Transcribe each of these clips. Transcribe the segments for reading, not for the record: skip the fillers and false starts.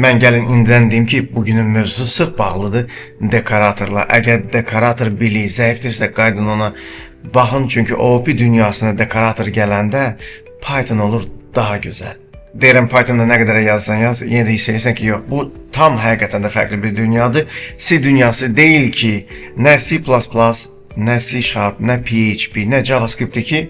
Mən gəlin indidən deyim ki, bugünün mövzusu sıx bağlıdır dekoratorla. Əgər dekorator biliyi zəifdirsə, qaydın ona baxın, çünki OOP dünyasına dekorator gələndə Python olur daha gözəl. Deyirəm Pythonda nə qədər yazsan yaz, yenə də hiss edirsən ki, yox, bu tam həqiqətən də fərqli bir dünyadır. C dünyası deyil ki, nə C++, nə C Sharp, nə PHP, nə JavaScript ki,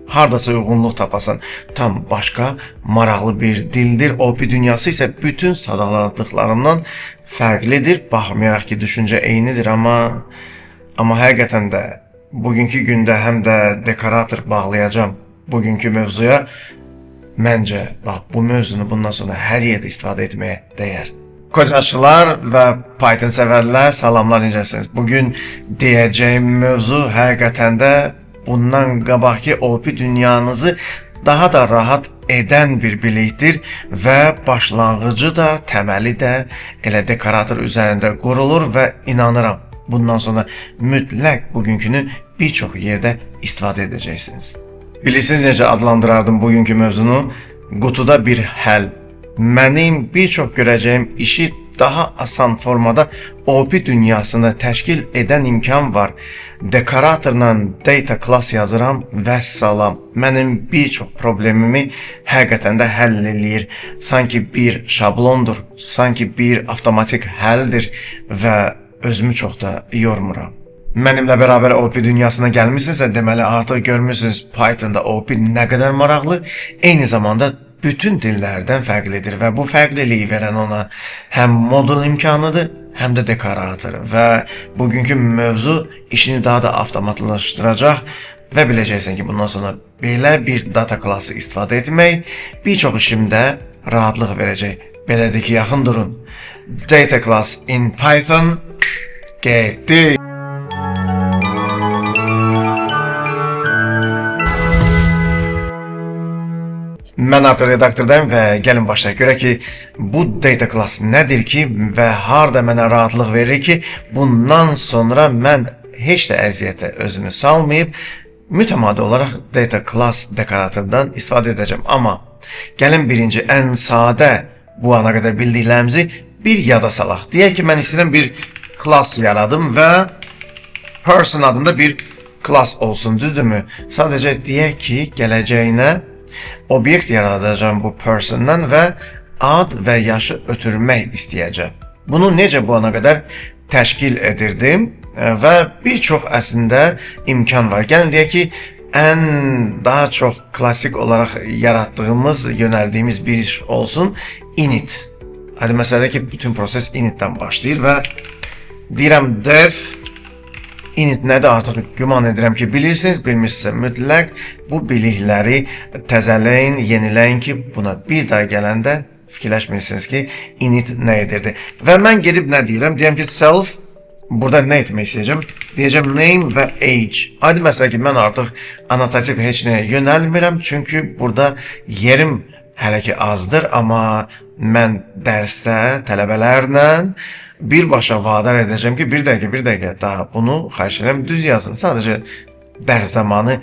hardasa uyğunluq tapasan, tam başqa maraqlı bir dildir. OOP dünyası isə bütün sadaladıqlarımdan fərqlidir. Baxmayaraq ki, düşüncə eynidir, amma həqiqətən də bugünkü gündə həm də dekorator bağlayacağım bugünkü mövzuya. Məncə, bax, bu mövzunu bundan sonra hər yerdə istifadə etməyə dəyər. Kocaçılar və Python sevərlər, salamlar, necəsiniz? Bugün deyəcəyim mövzu həqiqətən də bundan qabaqki OOP dünyanızı daha da rahat edən bir bilikdir və başlanğıcı da, təməli də elə dekorator üzərində qurulur və inanıram, bundan sonra mütləq bugünkünü bir çox yerdə istifadə edəcəksiniz. Bilirsiniz necə adlandırardım bugünkü mövzunu? Qutuda bir həll. Mənim bir çox görəcəyim işi daha asan formada OOP dünyasında təşkil edən imkan var. Dekoratorla data class yazıram və salam. Mənim bir çox problemimi həqiqətən də həll eləyir. Sanki bir şablondur, sanki bir avtomatik həldir və özümü çox da yormuram. Mənimlə bərabər OOP dünyasına gəlmişsinizsə, deməli artıq görmürsünüz Pythonda OOP nə qədər maraqlı, eyni zamanda bütün dillərdən fərqlidir və bu fərqliliyi verən ona həm modul imkanıdır, həm də dekorator və bugünkü mövzu işini daha da avtomatlaşdıracaq və biləcəksən ki, bundan sonra belə bir data klassı istifadə etmək bir çox işimdə rahatlıq verəcək. Belədir ki, yaxın durun. Data class in Python getdi. Mən artıq redaktordayım və gəlin başlayaq. Görək ki, bu data class nədir ki və harda mənə rahatlıq verir ki, bundan sonra mən heç də əziyyətə özümü salmayıb, mütəmadi olaraq data class dekoratordan istifadə edəcəm. Amma gəlin birinci, ən sadə bu ana qədər bildiklərimizi bir yada salaq. Deyək ki, mən istəyirəm bir class yaradım və person adında bir class olsun, düzdürmü? Sadəcə deyək ki, gələcəyinə obyekt yaradacağım bu persondan və ad və yaşı ötürmək istəyəcəm. Bunu necə bu ana qədər təşkil edirdim və bir çox əslində imkan var. Gəlin deyək ki, ən daha çox klasik olaraq yaratdığımız, yönəldiyimiz bir iş olsun init. Hadi məsələdə ki, bütün proses initdən başlayır və deyirəm def init nədir artıq güman edirəm ki, bilirsiniz, bilmirsinizsə mütləq bu bilikləri təzələyin, yeniləyin ki, buna bir daha gələndə fikirləşmirsiniz ki, init nə edirdi. Və mən gedib nə deyirəm? Deyirəm ki, self, burada nə etmək istəyəcəm? Deyəcəm name və age. Hadi məsələ ki, mən artıq anotativ heç nəyə yönəlmirəm, çünki burada yerim hələ ki azdır, amma mən dərsdə tələbələrlə birbaşa vadar edəcəm ki, bir dəqiqə daha bunu xahiş edirəm düz yazın. Sadəcə dərs zamanı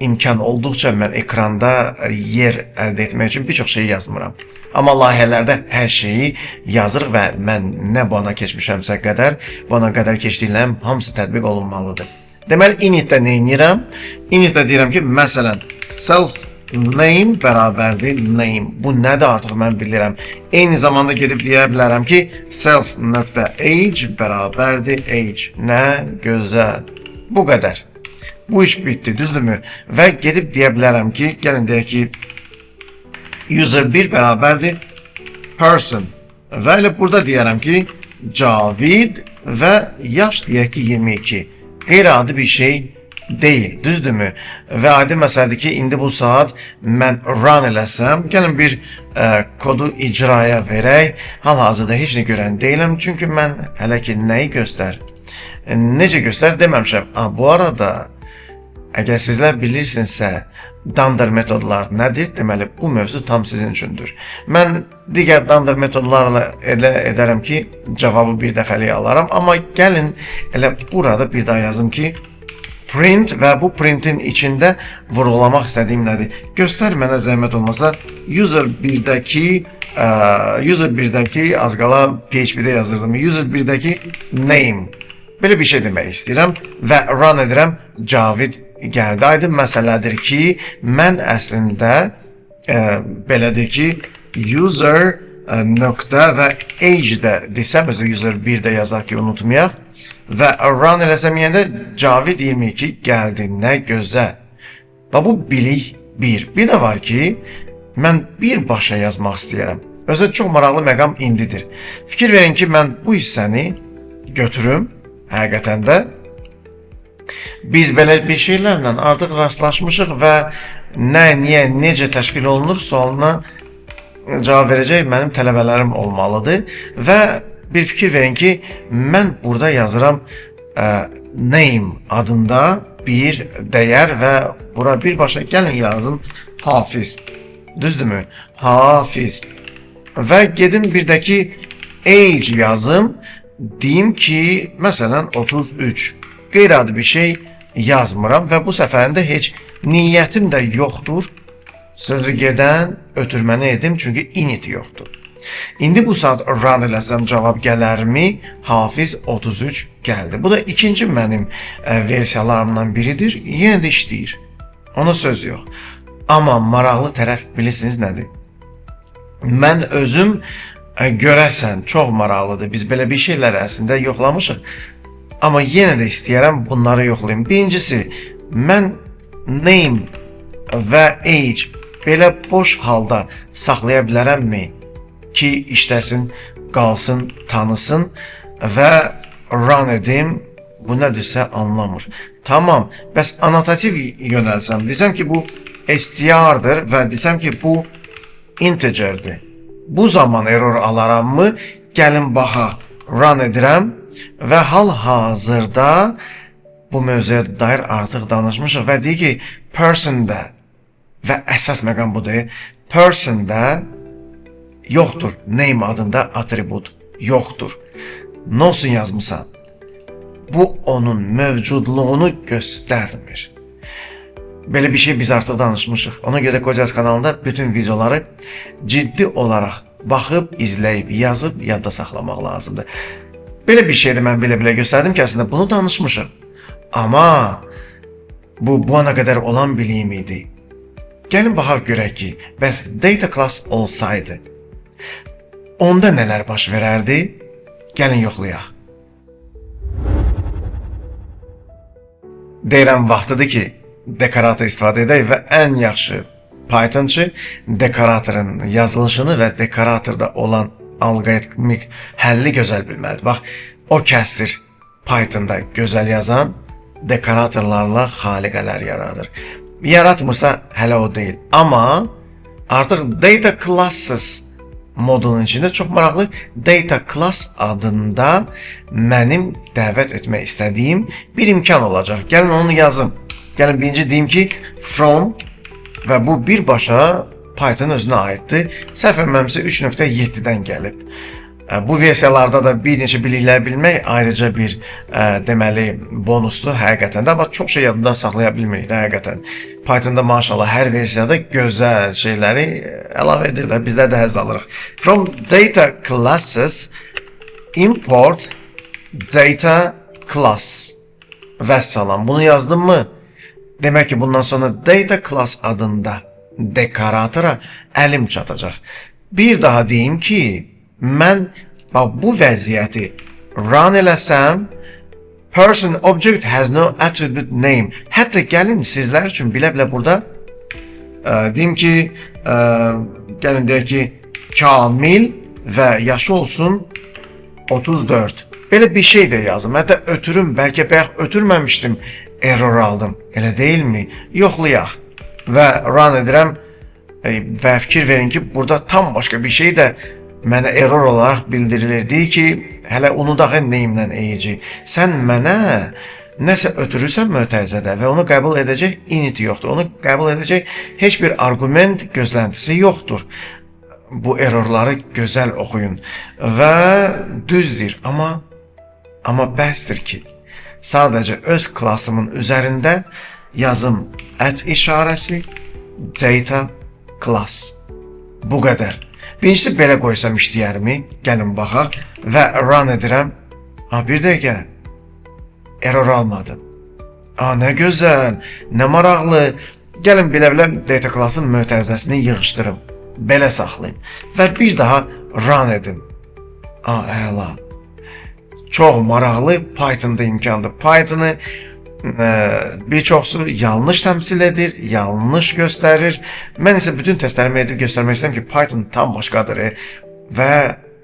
imkan olduqca mən ekranda yer əldə etmək üçün bir çox şey yazmıram. Amma layihələrdə hər şeyi yazırıq və mən nə bu ana keçmişəmsə qədər, bu ana qədər keçdiklərim hamısı tətbiq olunmalıdır. Deməli, initdə nə edirəm? Initdə deyirəm ki, məsələn, self name bərabərdir name. Bu nədir artıq mən bilirəm. Eyni zamanda gedib deyə bilərəm ki, self.age bərabərdir age. Nə gözəl. Bu qədər. Bu iş bitdi, düzdürmü? Və gedib deyə bilərəm ki, gəlin deyək ki, user1 bərabərdir person. Və elə burada deyərəm ki, Cavid və yaş deyək ki, 22. Qeyri-adi bir şey deyil, düzdürmü? Və aydın məsələdir ki, indi bu saat mən run eləsəm, gəlin bir kodu icraya verək. Hal-hazırda heç nə görən deyiləm, çünki mən hələ ki nəyi göstər? Necə göstər deməmişəm. Bu arada, əgər sizlər bilirsinizsə, Dunder metodlar nədir? Deməli, bu mövzu tam sizin üçündür. Mən digər Dunder metodlarla elə edərəm ki, cavabı bir dəfəlik alaram, amma gəlin elə burada bir daha yazım ki, print və bu printin içində vurğulamaq istədiyim nədir? Göstər mənə zəhmət olmasa user 1-dəki User 1'dəki az qala PHP-də yazırdım. User 1'dəki name. Belə bir şey demək istəyirəm və run edirəm. Cavid gəldi. Aydın məsələdir ki, mən əslində belədir ki, user nöqtə və age-də desəm, özü user 1-də yazaq ki, unutmayaq və run eləsəm yenə də Cavid 22 gəldi. Nə gözəl. Və bu bilik 1. Bir də var ki, mən birbaşa yazmaq istəyirəm. Özü çox maraqlı məqam indidir. Fikir verin ki, mən bu hissəni götürüm. Həqiqətən də biz belə bir şeylərlə artıq rastlaşmışıq və nə, niyə, necə təşkil olunur sualına cavab verəcək mənim tələbələrim olmalıdır və bir fikir verin ki, mən burada yazıram name adında bir dəyər və bura birbaşa gəlin yazım Hafiz. Düzdürmü? Hafiz. Və gedim birdəki age yazım. Deyim ki, məsələn 33. Qeyri-adi bir şey yazmıram və bu səfərində heç niyyətim də yoxdur. Sözü gedən ötürməni edim çünki init yoxdur. İndi bu saat run eləsəm cavab gələrmi? Hafiz 33 gəldi. Bu da ikinci mənim versiyalarımdan biridir. Yenə də işləyir. Ona söz yox. Amma maraqlı tərəf bilirsiniz nədir? Mən özüm görəsən çox maraqlıdır. Biz belə bir şeylər əslində yoxlamışıq. Amma yenə də istəyərəm bunları yoxlayım. Birincisi, mən name və age belə boş halda saxlaya bilərəmmi ki, işləsin, qalsın, tanısın və run edim, bu nədirsə anlamır. Tamam, bəs anotativ yönəlsəm, desəm ki, bu str'dir və desəm ki, bu integerdir. Bu zaman error alaram mı? Gəlin baxaq. Run edirəm və hal-hazırda bu mövzuya dair artıq danışmışıq və deyir ki, person-də və əsas məqam budur. Person-də yoxdur. Name adında atribut yoxdur. Nosun yazmısan. Bu onun mövcudluğunu göstərmir. Belə bir şey biz artıq danışmışıq. Ona görə Kocaz kanalında bütün videoları ciddi olaraq baxıb, izləyib, yazıb, yadda saxlamaq lazımdır. Belə bir şeydə mən belə göstərdim ki, əslində bunu danışmışıq. Amma bu ana qədər olan biliyim idi. Gəlin baxaq görək ki, bəs data class olsaydı, onda nələr baş verərdi? Gəlin yoxlayaq. Deyirəm vaxtıdır ki, dekorator istifadə edək və ən yaxşı Pythonçı dekoratorun yazılışını və dekoratorda olan alqoritmik həlli gözəl bilməlidir. Bax, o kəsdir Pythonda gözəl yazan dekoratorlarla xaliqələr yaradır. Yaratmırsa hələ o deyil. Amma artıq data classes modulun içində çox maraqlı data class adında mənim dəvət etmək istədiyim bir imkan olacaq. Gəlin onu yazım. Gəlin birinci deyim ki, from və bu birbaşa Python özünə aiddir. Səhv etmirəmsə 3.7-dən gəlib. Bu versiyalarda da bir neçə biliklər bilmək ayrıca bir deməli bonusdur həqiqətən də, amma çox şey yadında saxlaya bilmirik də həqiqətən. Pythonda maşallah hər versiyada gözəl şeyləri əlavə edir də, bizlər də həzz alırıq. From data classes import data class. Vəssalam. Bunu yazdım mı? Demək ki, bundan sonra data class adında dekoratora əlim çatacaq. Bir daha deyim ki, mən bu vəziyyəti run eləsəm, person object has no attribute name. Hətta gəlin sizlər üçün bilə-bilə burada deyim ki, gəlin deyək ki, Kamil və yaşı olsun 34. Belə bir şey də yazım. Hətta ötürüm, bəlkə ötürməmişdim, error aldım. Elə deyilmi? Yoxlayaq. Və run edirəm və fikir verin ki, burada tam başqa bir şey də mənə error olaraq bildirilirdi ki, hələ unudaq name-lə age. Sən mənə nəsə ötürürsən mötərizədə və onu qəbul edəcək init yoxdur. Onu qəbul edəcək heç bir arqument gözləntisi yoxdur. Bu errorları gözəl oxuyun və düzdür, amma bəsdir ki, sadəcə öz klasımın üzərində yazım @ işarəsi data class. Bu qədər. Birincisi belə qoysam işləyərmi? Gəlin baxaq və run edirəm. Bir dəqiqə. Error almadım. Nə gözəl, nə maraqlı. Gəlin belə data class'ın mötərizəsini yığışdırım. Belə saxlayım və bir daha run edim. Əla. Çox maraqlı Python'da imkandır. Python'ı bir çoxsu yanlış təmsil edir, yanlış göstərir. Mən isə bütün testlərimi edib göstərmək istəyirəm ki, Python tam başqadır və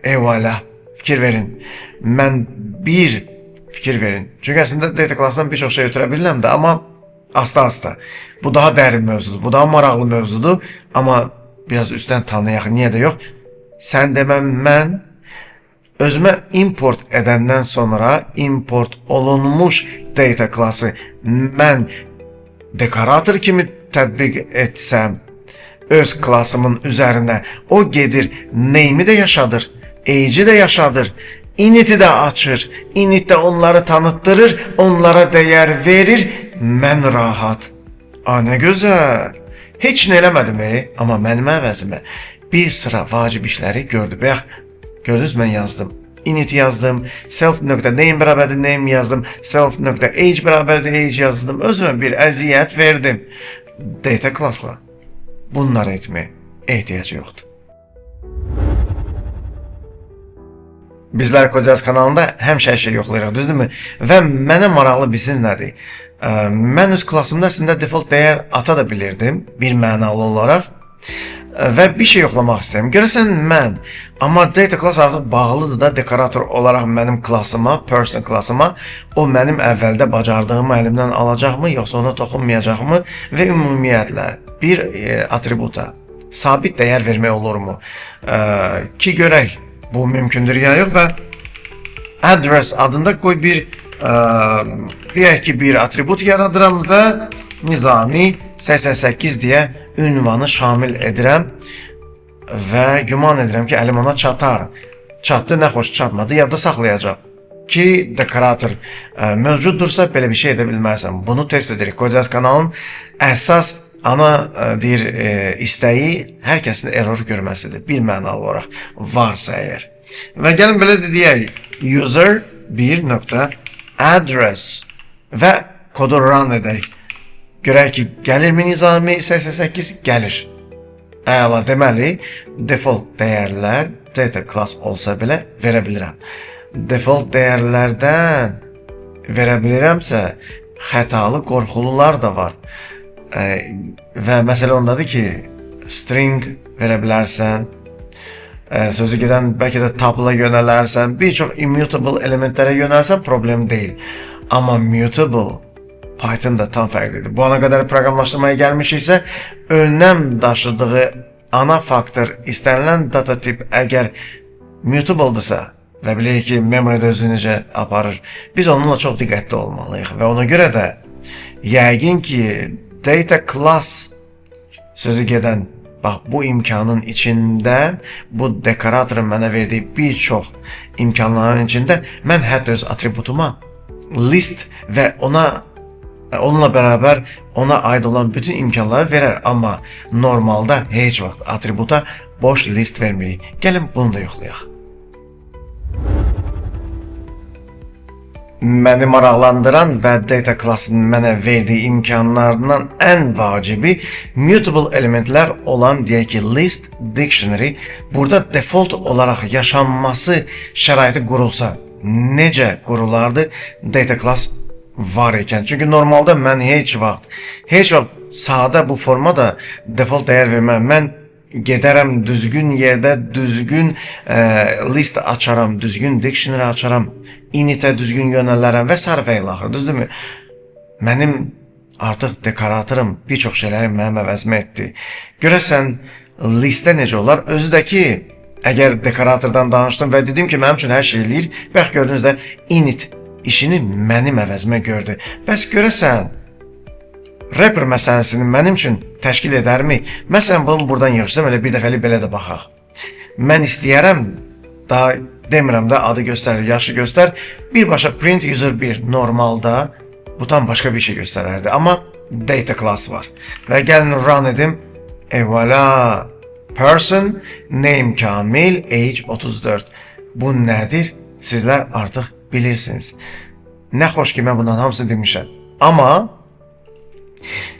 eyvallah, fikir verin. Mən bir fikir verin. Çünki əslində data class'dan bir çox şey ötürə bilirəm də, amma asta-asta. Bu daha dərin mövzudur, bu daha maraqlı mövzudur, amma biraz üstdən tanıyaq, niyə də yox. Sən deməm, mən özümə import edəndən sonra import olunmuş data class'ı mən dekorator kimi tətbiq etsəm öz klassımın üzərinə, o gedir name'i də yaşadır, age'i də yaşadır, init'i də açır, init də onları tanıtdırır, onlara dəyər verir, mən rahat. Nə gözəl. Heç nə eləmədim, amma mənim əvəzimə bir sıra vacib işləri gördü. Bax, gördünüz, mən yazdım. Init yazdım, self.name bərabərdir name yazdım, self.age bərabərdir age yazdım. Özümə bir əziyyət verdim. Data class'la bunları etməyə ehtiyac yoxdur. Bizlər Kodcast kanalında həmişə hər şey yoxlayırıq, düzdürmü? Və mənə maraqlı bilsiniz nədir? Mən öz klassımda əslində default dəyər ata da bilirdim, bir mənalı olaraq. Və bir şey yoxlamaq istəyirəm. Görəsən mən, amma data class artıq bağlıdır da dekorator olaraq mənim klassıma, person klassıma, o mənim əvvəldə bacardığımı əlimdən alacaqmı, yoxsa ona toxunmayacaqmı və ümumiyyətlə bir atributa sabit dəyər vermək olurmu? Ki görək, bu mümkündür ya yox və address adında qoy bir deyək ki, bir atribut yaradıram və Nizami 88 deyə ünvanı şamil edirəm və güman edirəm ki, əlim ona çatar. Çatdı, nə xoş çatmadı, yadda saxlayacaq ki, dekorator mövcuddursa belə bir şey edə bilmərsən. Bunu test edirik. Kodcast kanalının əsas deyir, istəyi hər kəsin error görməsidir, bir mənalı olaraq varsa əgər. Və gəlin belə deyək, user 1.address və kodu run edək. Görək ki, gəlirmi Nizami 88? Gəlir. Əla, deməli, default dəyərlər data class olsa belə verə bilirəm. Default dəyərlərdən verə bilirəmsə, xətalı, qorxulular da var. Və məsələ ondadır ki, string verə bilərsən, sözü gedən bəlkə də tabla yönələrsən, bir çox immutable elementlərə yönəlsən problem deyil. Amma mutable Python'da tam fərqlidir. Bu ana qədər proqramlaşdırmaya gəlmişiksə, önəm daşıdığı ana faktor istənilən data tip əgər mutable-dırsa və bilirik ki, memory-də özü necə aparır, biz onunla çox diqqətli olmalıyıq və ona görə də yəqin ki, data class sözü gedən bax bu imkanın içində, bu dekoratorun mənə verdiyi bir çox imkanların içində mən hətta öz atributuma list və onunla bərabər ona aid olan bütün imkanları verər, amma normalda heç vaxt atributa boş list verməyi. Gəlin bunu da yoxlayaq. Məni maraqlandıran və data class'ın mənə verdiyi imkanlarından ən vacibi mutable elementlər olan deyək ki, list, dictionary burada default olaraq yaşanması şəraiti qurulsa necə qurulardı data class var ikən. Çünki normalda mən heç vaxt sadə bu formada default dəyər verməm. Mən gedərəm düzgün yerdə, düzgün list açaram, düzgün dictionary açaram, initə düzgün yönələrəm və s. və ilə axır, düzdürmü? Mənim artıq dekoratorum bir çox şeyləri mənim əvəzimə etdi. Görəsən listə necə olar? Özü də ki, əgər dekoratordan danışdım və dedim ki, mənim üçün hər şey eləyir, bəx gördünüz də init işini mənim əvəzimə gördü. Bəs görəsən, rapper məsələsini mənim üçün təşkil edərmi? Məsələn, bunu buradan yığışdım, elə bir dəfəli belə də baxaq. Mən istəyərəm, daha demirəm də adı göstərir, yaşı göstər, birbaşa print user 1 normalda bu tam başqa bir şey göstərərdi. Amma data class var. Və gəlin run edim, voilà, person, name Kamil, age 34. Bu nədir? Sizlər artıq bilirsiniz. Nə xoş ki, mən bundan hamısını demişəm. Amma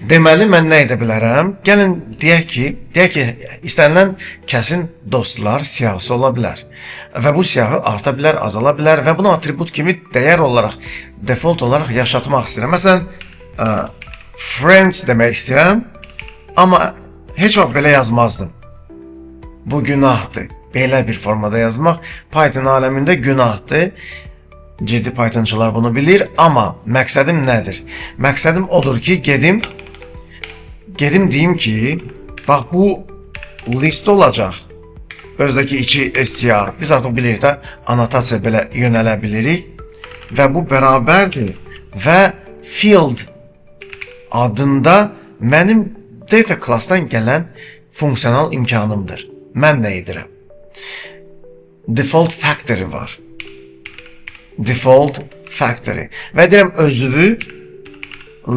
deməli, mən nə edə bilərəm? Gəlin, deyək ki, istənilən kəsin dostlar siyahısı ola bilər. Və bu siyahı arta bilər, azala bilər və bunu atribut kimi dəyər olaraq, default olaraq yaşatmaq istəyirəm. Məsələn, friends demək istəyirəm, amma heç vaxt belə yazmazdım. Bu günahdır. Belə bir formada yazmaq Python aləmində günahdır. Ciddi Pythonçılar bunu bilir, amma məqsədim nədir? Məqsədim odur ki, gedim deyim ki, bax bu list olacaq. Özdəki içi str. Biz artıq bilirik də, anotasiya belə yönələ bilirik. Və bu bərabərdir. Və field adında mənim data class'dan gələn funksional imkanımdır. Mən nə edirəm? Default factory var. Default factory. Və deyirəm, özünü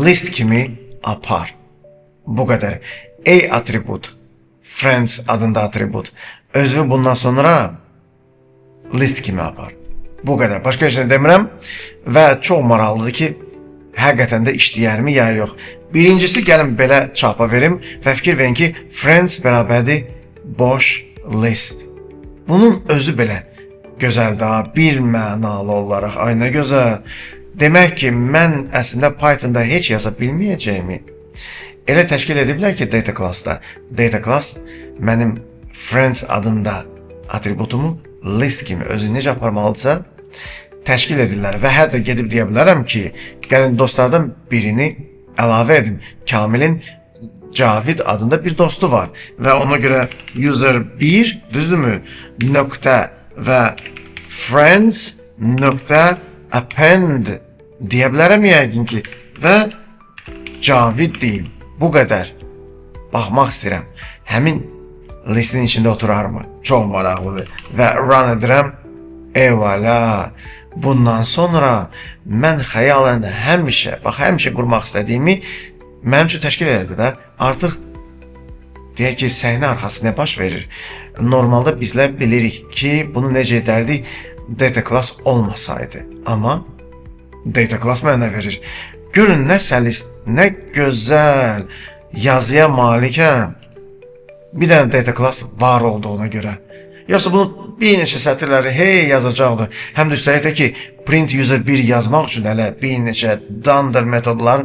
list kimi apar. Bu qədər. A atribut, friends adında atribut. Özünü bundan sonra list kimi apar. Bu qədər. Başqa heç nə demirəm və çox maraqlıdır ki, həqiqətən də işləyərmi ya yox. Birincisi, gəlin belə çapa verim və fikir verin ki, friends bərabərdir boş list. Bunun özü belə gözəl daha bir mənalı olaraq. Ay nə gözəl. Demək ki, mən əslində Pythonda heç yaza bilməyəcəyimi elə təşkil ediblər ki, data class'da. Data class mənim friends adında atributumu list kimi özü necə aparmalıdırsa təşkil edirlər və hətta gedib deyə bilərəm ki, gəlin dostlardan birini əlavə edim. Kamilin Cavid adında bir dostu var və ona görə user1 düzdürmü? Nöqtə və friends nöqtə append deyə bilərəm yəqin ki və Cavid deyim. Bu qədər. Baxmaq istəyirəm. Həmin listin içində oturarmı? Çox maraqlıdır. Və run edirəm. Eyvallah. Bundan sonra mən xəyalən həmişə qurmaq istədiyimi mənim üçün təşkil elədi də. Artıq deyək ki, səhnə arxası nə baş verir? Normalda bizlər bilirik ki, bunu necə edərdik data class olmasaydı. Amma data class mənə verir. Görün nə səlis, nə gözəl yazıya malikəm. Bir dənə data class var olduğuna görə. Yoxsa bunu bir neçə sətirləri yazacaqdı. Həm də üstəlik də ki, print user1 yazmaq üçün hələ bir neçə dunder metodlar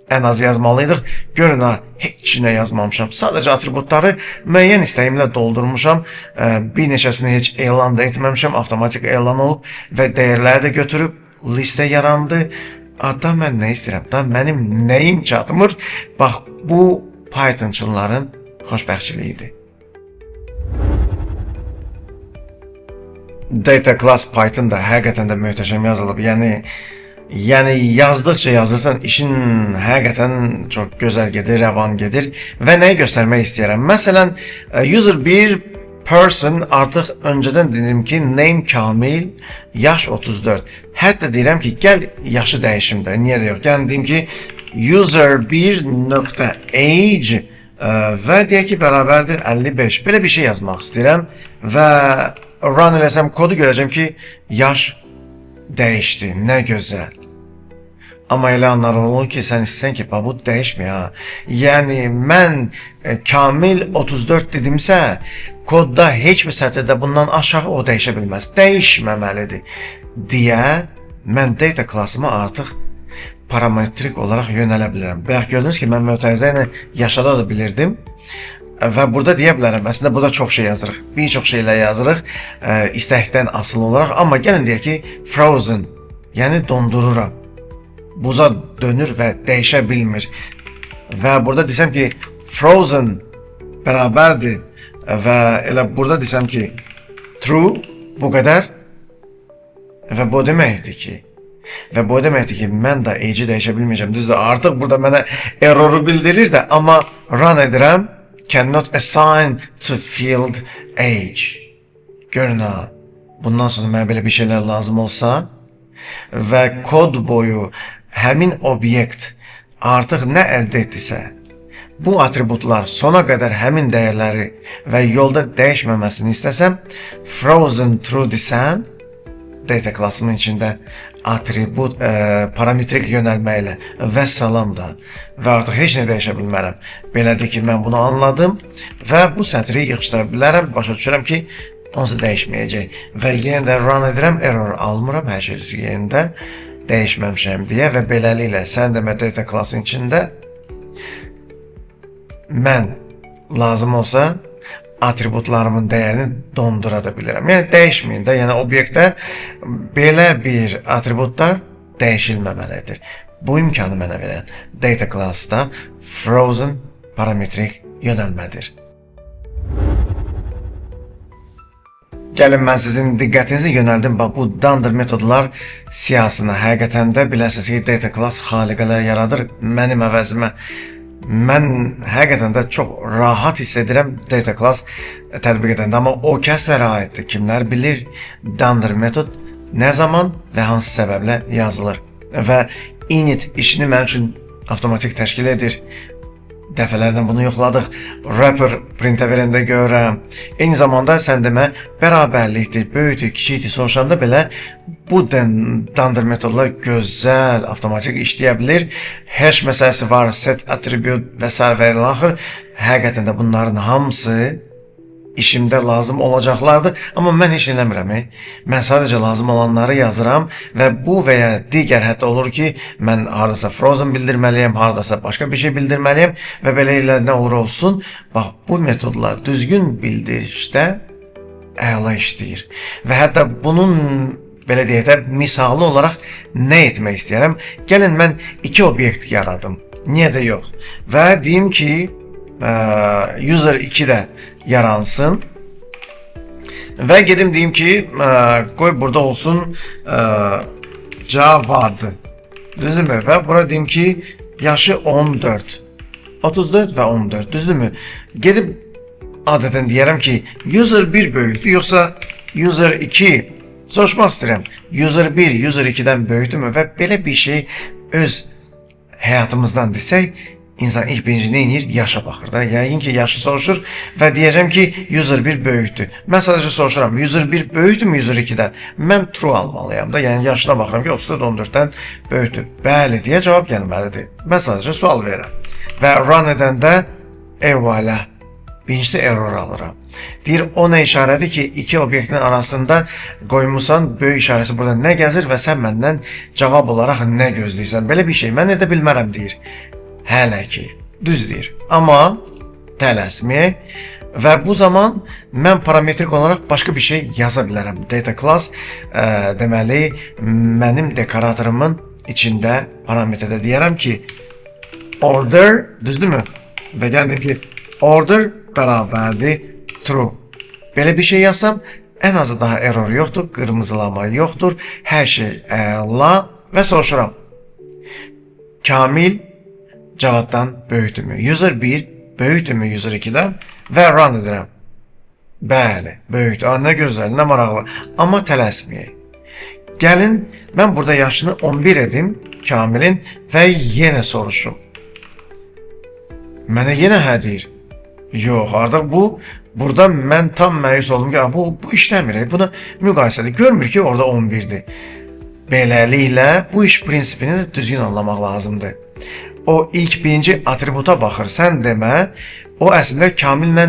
ən az yazmalıydıq. Görün ha, heç nə yazmamışam. Sadəcə atributları müəyyən istəyimlə doldurmuşam. Bir neçəsini heç elan da etməmişəm. Avtomatik elan olub və dəyərləri də götürüb listə yarandı. Da mən nə istəyirəm? Da mənim nəyim çatmır? Bax, bu Pythonçıların xoşbəxtçiliyidir. Data class Python'da həqiqətən də möhtəşəm yazılıb. Yəni yazdıqca yazırsan, işin həqiqətən çox gözəl gedir, rəvan gedir və nəyi göstərmək istəyirəm? Məsələn, user1 person artıq öncədən dedim ki, name Kamil, yaş 34. Hətta deyirəm ki, gəl yaşı dəyişim də. Niyə də yox? Yəni deyim ki, user1.age və deyək ki, bərabərdir 55. Belə bir şey yazmaq istəyirəm və run eləsəm kodu görəcəm ki, yaş dəyişdi. Nə gözəl. Amma elə anlar olur ki, sən istəyirsən ki, bu dəyişmir ha. Yəni mən Kamil 34 dedimsə, kodda heç bir sətirdə bundan aşağı o dəyişə bilməz. Dəyişməməlidir deyə mən data class'ımı artıq parametrik olaraq yönələ bilərəm. Bayaq gördünüz ki, mən mötərizə ilə yaşada da bilirdim. Və burada deyə bilərəm, əslində burada çox şey yazırıq. Bir çox şeylə yazırıq, istəkdən asılı olaraq. Amma gəlin deyək ki, frozen, yəni dondururam. Buza dönür və dəyişə bilmir. Və burada desəm ki, frozen bərabərdir və elə burada desəm ki, true, bu qədər. Və bu deməkdir ki, mən də age-i dəyişə bilməyəcəm. Düzdür, artıq burada mənə erroru bildirir də, amma run edirəm. Cannot assign to field age. Görün ha, bundan sonra mənə belə bir şeylər lazım olsa və kod boyu həmin obyekt artıq nə əldə etdisə, bu atributlar sona qədər həmin dəyərləri və yolda dəyişməməsini istəsəm, frozen through desem data klassımın içində atribut parametrik yönəlmə ilə və salam da və artıq heç nə dəyişə bilmərəm. Belədir ki, mən bunu anladım və bu sətri yığışdıra bilərəm, başa düşürəm ki, onsuz dəyişməyəcək və yenidən run edirəm, error almıram, hər şey yerində dəyişməmişəm deyə və beləliklə sən demə data klassın içində mən lazım olsa atributlarımın dəyərini dondura da bilirəm. Yəni dəyişməyin də, yəni obyektdə belə bir atributlar dəyişilməməlidir. Bu imkanı mənə verən data class-da frozen parametrik yönəlmədir. Gəlin mən sizin diqqətinizi yönəldim bu Dunder metodlar siyahısına. Həqiqətən də biləsiniz ki, data class xaliqələr yaradır mənim əvəzimə. Mən həqiqətən də çox rahat hiss edirəm data class tətbiq edəndə, amma o kəslərə aiddir. Kimlər bilir, Dunder metod nə zaman və hansı səbəblə yazılır və init işini mənim üçün avtomatik təşkil edir. Dəfələrlə bunu yoxladıq. Wrapper printə verəndə görürəm. Eyni zamanda sən demə bərabərlikdir, böyükdür, kiçikdir soruşanda belə bu Dunder metodlar gözəl, avtomatik işləyə bilir. Hash məsələsi var, set attribute və s. və ilaxır. Həqiqətən də bunların hamısı işimdə lazım olacaqlardır, amma mən heç eləmirəm. Mən sadəcə lazım olanları yazıram və bu və ya digər hətta olur ki, mən haradasa frozen bildirməliyəm, haradasa başqa bir şey bildirməliyəm və beləliklə nə olur olsun, bax bu metodlar düzgün bildirişdə əla işləyir. Və hətta bunun belə deyək də misalı olaraq nə etmək istəyirəm? Gəlin mən iki obyekt yaradım. Niyə də yox? Və deyim ki, user 2 də yaransın və gedim deyim ki, qoy burada olsun Java'dır. Düzdürmü? Və bura deyim ki, yaşı 14. 34 və 14. Düzdürmü? Gedib adətən deyərəm ki, user 1 böyükdür, yoxsa user 2 soruşmaq istəyirəm. User 1 user 2-dən böyükdürmü? Və belə bir şey öz həyatımızdan desək, İnsan ilk birinci nə edir? Yaşa baxır da. Yəqin ki, yaşı soruşur və deyəcəm ki, user 1 böyükdür. Mən sadəcə soruşuram, user 1 böyükdürmü user 2-dən? Mən true almalıyam da. Yəni yaşına baxıram ki, 34-14-dən böyükdür. Bəli deyə cavab gəlməlidir. Mən sadəcə sual verirəm. Və run edəndə eyvalə. Birincisi error alıram. Deyir, o nə işarədir ki, iki obyektin arasında qoymusan, böyük işarəsi burada nə gəzir və sən məndən cavab olaraq nə gözləyirsən? Belə bir şey mən edə bilmərəm deyir. Hələ ki, düz deyir. Amma tələsməyək və bu zaman mən parametrik olaraq başqa bir şey yaza bilərəm. Data class deməli mənim dekoratorumun içində parametrdə deyərəm ki, order, düzdürmü? Və gəldim ki, order bərabərdir true. Belə bir şey yazsam, ən azı daha error yoxdur, qırmızılama yoxdur, hər şey əla və soruşuram. Kamil Cavaddan böyükdürmü? User 1 böyükdürmü user 2-dən? Və run edirəm. Bəli, böyükdür. Nə gözəl, nə maraqlı. Amma tələsməyək. Gəlin, mən burada yaşını 11 edim, Kamilin və yenə soruşum. Mənə yenə hə deyir. Yox, artıq burada mən tam məyus oldum ki, bu işləmir. Buna müqayisədir. Görmür ki, orada 11-dir. Beləliklə, bu iş prinsipini də düzgün anlamaq lazımdır. O ilk birinci atributa baxır. Sən demə, o əslində Kamillə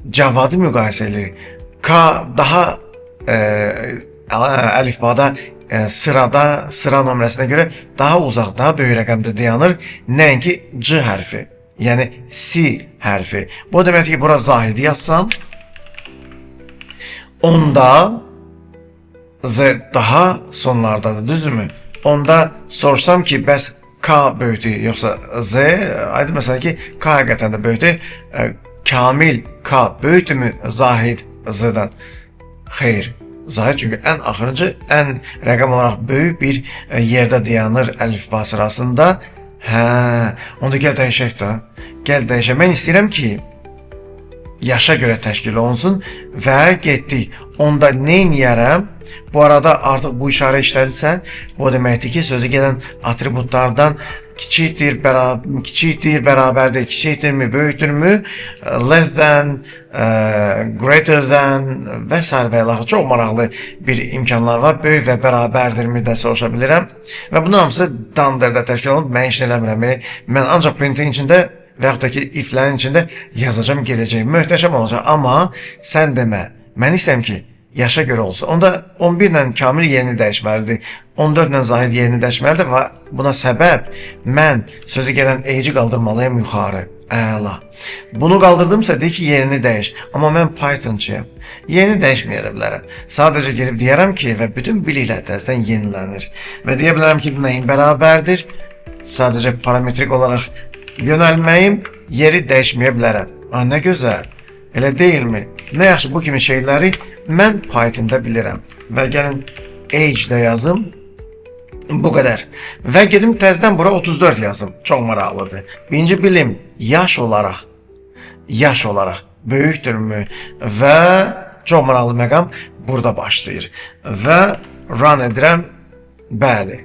Cavadı müqayisə edir. K daha əlifbada sırada, sıra nömrəsinə görə daha uzaq, daha böyük rəqəmdə dayanır. Nəinki C hərfi, yəni C hərfi. Bu deməkdir ki, bura Zahidi yazsam, onda Z daha sonlardadır, düzdürmü? Onda sorsam ki, bəs K böyükdür, yoxsa Z, aydın məsələn ki, K həqiqətən də böyükdür. Kamil K böyükdürmü Zahid Z-dən? Xeyr. Zahid çünki ən axırıncı, ən rəqəm olaraq böyük bir yerdə dayanır əlifba sırasında. Onda gəl dəyişək də. Gəl dəyişək. Mən istəyirəm ki, yaşa görə təşkil olunsun və getdik. Onda nə edərəm? Bu arada artıq bu işarə işlədirsə, bu deməkdir ki, sözü gələn atributlardan kiçikdir, bərabərdir, kiçikdirmi, böyükdürmü, less than, greater than və s. və ilaxır. Çox maraqlı bir imkanlar var. Böyük və bərabərdirmi də soruşa bilirəm. Və bunun hamısı Dunder'da təşkil olunub. Mən işin eləmirəm. Mən ancaq printin içində və yaxud da ki, iflərin içində yazacağım, gedəcək. Möhtəşəm olacaq. Amma sən demə, mən istəyəm ki, yaşa görə olsun. Onda 11 ilə Kamil yerini dəyişməlidir. 14 ilə Zahid yerini dəyişməlidir və buna səbəb mən sözü gələn age qaldırmalıyam yuxarı. Əla. Bunu qaldırdımsa deyir ki, yerini dəyiş. Amma mən Pythonçıyam. Yerini dəyişməyə bilərəm. Sadəcə gedib deyərəm ki, və bütün biliklər təzədən yenilənir. Və deyə bilərəm ki, bu nəyin bərabərdir? Sadəcə parametrik olaraq yönəlməyim, yeri dəyişməyə bilərəm. Nə gözəl. Elə deyilmi? Nə yaxşı, bu kimi şeyləri mən Python'da bilirəm. Və gəlin age-də yazım. Bu qədər. Və gedim təzədən bura 34 yazım. Çox maraqlıdır. Birinci bilim, yaş olaraq böyükdürmü? Və çox maraqlı məqam burada başlayır. Və run edirəm. Bəli,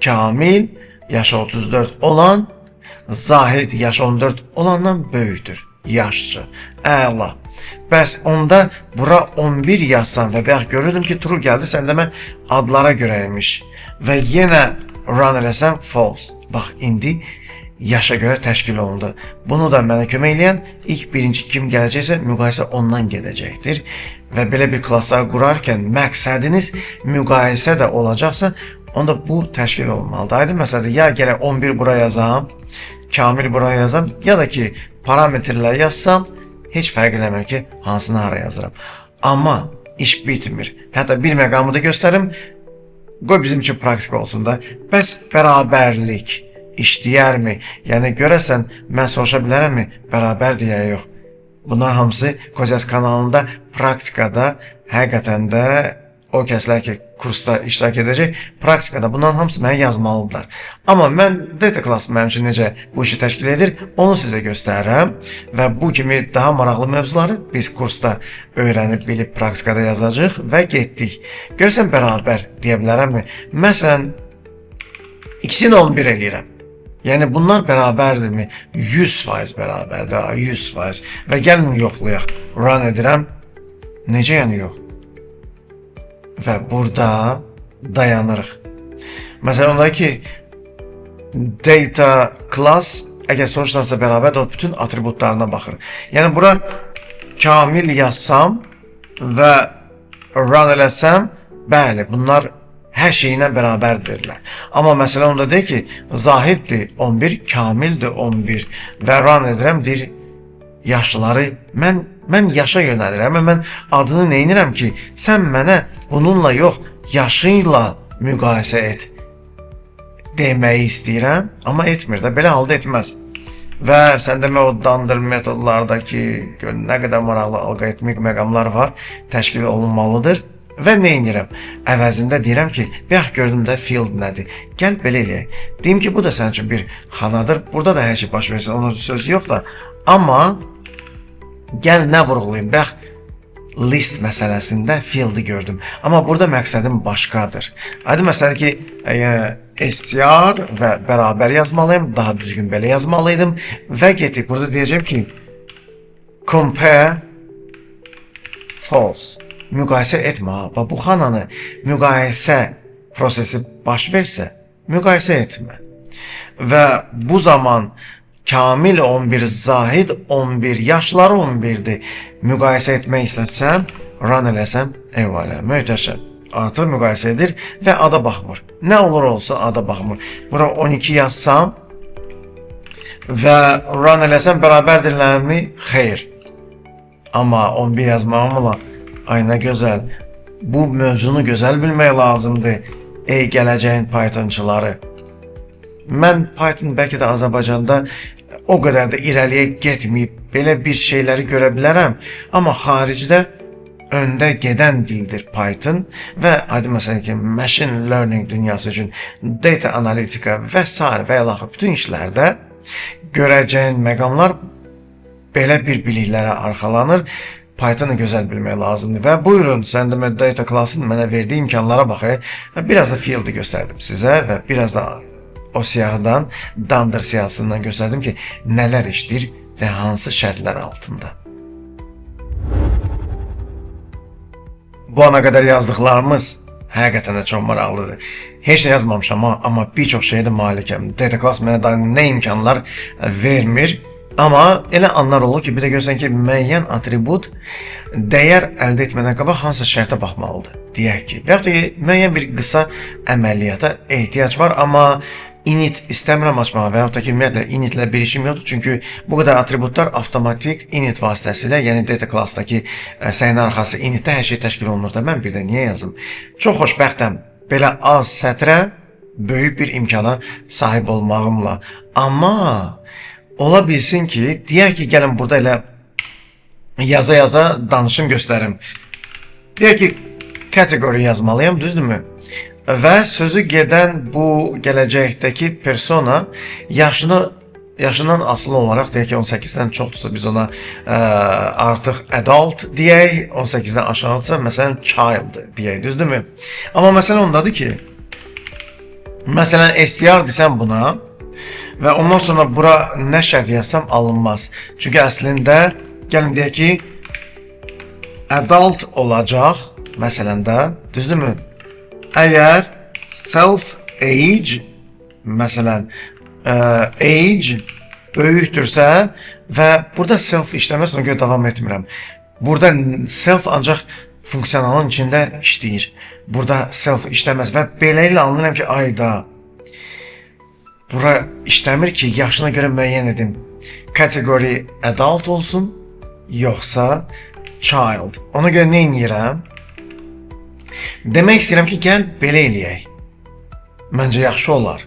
Kamil yaşı 34 olan, Zahid yaşı 14 olandan böyükdür. Yaşçı. Əla. Bəs onda bura 11 yazsam və bayaq görürdüm ki, true gəldi, sən demə adlara görəymiş. Və yenə run eləsəm false. Bax, indi yaşa görə təşkil olundu. Bunu da mənə kömək eləyən ilk birinci kim gələcəksə müqayisə ondan gedəcəkdir. Və belə bir klasslar qurarkən məqsədiniz müqayisə də olacaqsa, onda bu təşkil olmalıdır. Aydın məsələdir, ya gələk 11 bura yazam, Kamil buraya yazam, ya da ki parametrlər yazsam, heç fərq eləmir ki, hansını hara yazıram. Amma iş bitmir. Hətta bir məqamı da göstərim, qoy bizim üçün praktik olsun da. Bəs bərabərlik işləyərmi? Yəni görəsən, mən soruşa bilərəmmi? Bərabər deyə yox. Bunlar hamısı Kozas kanalında praktikada, həqiqətən də o kəslər ki, kursda iştirak edəcək, praktikada bunların hamısı mənə yazmalıdırlar. Amma mən data class mənim üçün necə bu işi təşkil edir, onu sizə göstərirəm və bu kimi daha maraqlı mövzuları biz kursda öyrənib, bilib, praktikada yazacağıq və getdik. Görürsən, bərabər deyə bilərəmmi? Məsələn, ikisini 11 eləyirəm. Yəni bunlar bərabərdirmi? 100% bərabərdir, 100%. Və gəlin yoxlayaq. Run edirəm. Necə yəni yox? Və burada dayanırıq. Məsələn, onda ki, data class əgər soruşsansa bərabərdir, o bütün atributlarına baxır. Yəni bura Kamil yazsam və run eləsəm, bəli, bunlar hər şeyinə bərabərdirlər. Amma məsələn, onda deyir ki, Zahiddir 11, Kamildir 11 və run edirəm, deyir, yaşlıları mən yaşa yönəlirəm, mən adını neynirəm ki, sən mənə bununla yox, yaşıyla müqayisə et deməyi istəyirəm, amma etmir də, belə halda etməz. Və sən demə o Dunder metodlardakı nə qədər maraqlı alqoritmik məqamlar var, təşkil olunmalıdır və neynirəm? Əvəzində deyirəm ki, bayaq gördüm də field nədir? Gəl belə eləyək. Deyim ki, bu da sənin üçün bir xanadır, burada da hər şey baş versin, onun sözü yox da. Amma gəl nə vurğulayım, bayaq list məsələsində fieldi gördüm. Amma burada məqsədim başqadır. Aydın məsələdir ki, str və bərabər yazmalıyım, daha düzgün belə yazmalıydım və getdik. Burada deyəcəm ki, compare false. Müqayisə etmə. Bu xananı müqayisə prosesi baş versə, müqayisə etmə. Və bu zaman Kamil 11, Zahid 11, yaşları 11'dir. Müqayisə etmək istəsəm, run eləsəm, eyvallah, möhtəşəm. Artıq müqayisə edir və ada baxmır. Nə olur olsa ada baxmır. Bura 12 yazsam və run eləsəm bərabərdirlərmi? Xeyr. Amma 11 yazmağımla, ay nə gözəl. Bu mövzunu gözəl bilmək lazımdır. Ey gələcəyin Pythonçıları. Mən Python bəlkə də Azərbaycanda o qədər də irəliyə getməyib, belə bir şeyləri görə bilərəm. Amma xaricdə öndə gedən dildir Python və aydın məsələn ki, machine learning dünyası üçün data analitika və s. və ilaxır bütün işlərdə görəcəyin məqamlar belə bir biliklərə arxalanır. Python'ı gözəl bilmək lazımdır və buyurun, sən demə data class'ın mənə verdiyi imkanlara baxayım. Biraz da field'i göstərdim sizə və biraz da o siyahıdan, Dunder siyahısından gösterdim ki neler işləyir və hansı şərtlər altında. Bu ana qədər yazdıqlarımız həqiqətən də çox maraqlıdır. Heç nə yazmamışam amma bir çox şeydə malikəm. Data class mənə daha nə imkanlar vermir. Amma elə anlar olur ki, bir də görsən ki, müəyyən atribut dəyər əldə etmədən qabaq hansı şərtə baxmalıdır, deyək ki. Və yaxud da müəyyən bir qısa əməliyyata ehtiyac var, amma init istəmirəm açmağa və yaxud da ki, ümumiyyətlə initlə bir işim yoxdur. Çünki bu qədər atributlar avtomatik init vasitəsilə, yəni data class-daki səyin arxası initdə hər şey təşkil olunur da mən bir də niyə yazım? Çox xoşbəxtəm belə az sətrə böyük bir imkana sahib olmağımla. Amma ola bilsin ki, deyək ki, gəlin burada elə yaza-yaza danışım göstərim. Deyək ki, kategori yazmalıyam, düzdürmü? Və sözü gedən bu gələcəkdəki persona yaşından asılı olaraq, deyək ki, 18-dən çoxdursa biz ona artıq adult deyək, 18-dən aşağıdırsa, məsələn, child deyək, düzdürmü? Amma məsələn ondadır ki, məsələn, STR desəm buna, və ondan sonra bura nə şərt yazsam alınmaz. Çünki əslində, gəlin deyək ki, adult olacaq, məsələn də, düzdürmü? Əgər self-age, məsələn, age böyükdürsə və burada self işləməz, ona görə davam etmirəm. Burada self ancaq funksiyonalın içində işləyir. Burada self işləməz və beləliklə anlayıram ki, ayda bura işləmir ki, yaşına görə müəyyən edim. Kategori adult olsun, yoxsa child. Ona görə nə edirəm? Demək istəyirəm ki, gəl belə eləyək. Məncə yaxşı olar.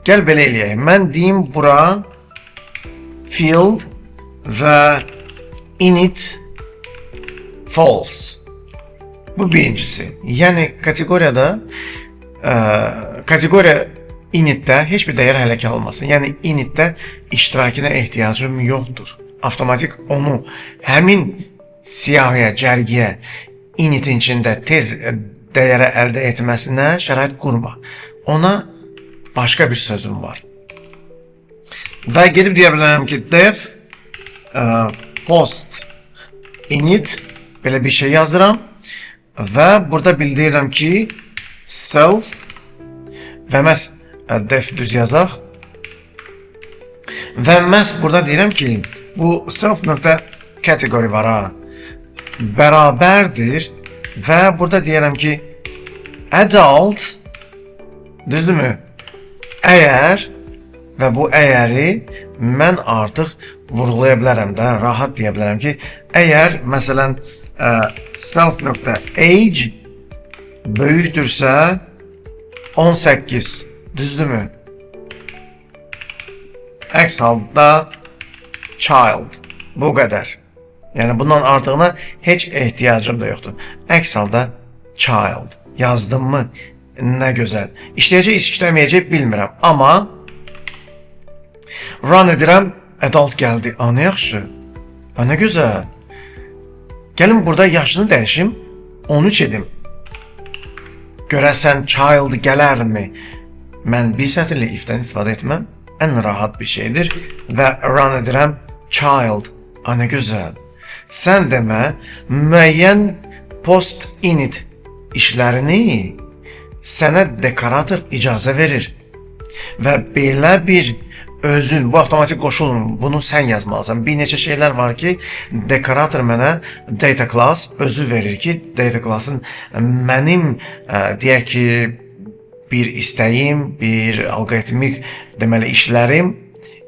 Gəl belə eləyək. Mən deyim bura field və init false. Bu birincisi. Yəni kateqoriyada kateqoriya initdə heç bir dəyər hələ ki almasın. Yəni initdə iştirakına ehtiyacım yoxdur. Avtomatik onu həmin siyahıya, cərgiyə initin içində tez dəyərə əldə etməsinə şərait qurma. Ona başqa bir sözüm var. Və gedib deyə bilərəm ki, def post init belə bir şey yazıram və burada bildirirəm ki, self və məhz def düz yazaq və məhz burada deyirəm ki, bu self.category var ha, bərabərdir və burada deyirəm ki, adult, düzdürmü? Əgər və bu əyəri mən artıq vurğulaya bilərəm də, rahat deyə bilərəm ki, əgər məsələn self.age böyükdürsə 18, düzdürmü? Əks halda child, bu qədər. Yəni bundan artığına heç ehtiyacım da yoxdur. Əks halda child. Yazdım mı? Nə gözəl. İşləyəcək, işləməyəcək bilmirəm. Amma run edirəm, adult gəldi. Nə yaxşı. Nə gözəl. Gəlin burada yaşını dəyişim, 13 edim. Görəsən child gələrmi? Mən bir sətirli if-dən istifadə etməm. Ən rahat bir şeydir. Və run edirəm, child. Nə gözəl. Sən demə, müəyyən post init işlərini sənə dekorator icazə verir. Və belə bir özün, bu avtomatik qoşulmur, bunu sən yazmalısan. Bir neçə şeylər var ki, dekorator mənə data class özü verir ki, data class'ın mənim, deyək ki, bir istəyim, bir algoritmik deməli işlərim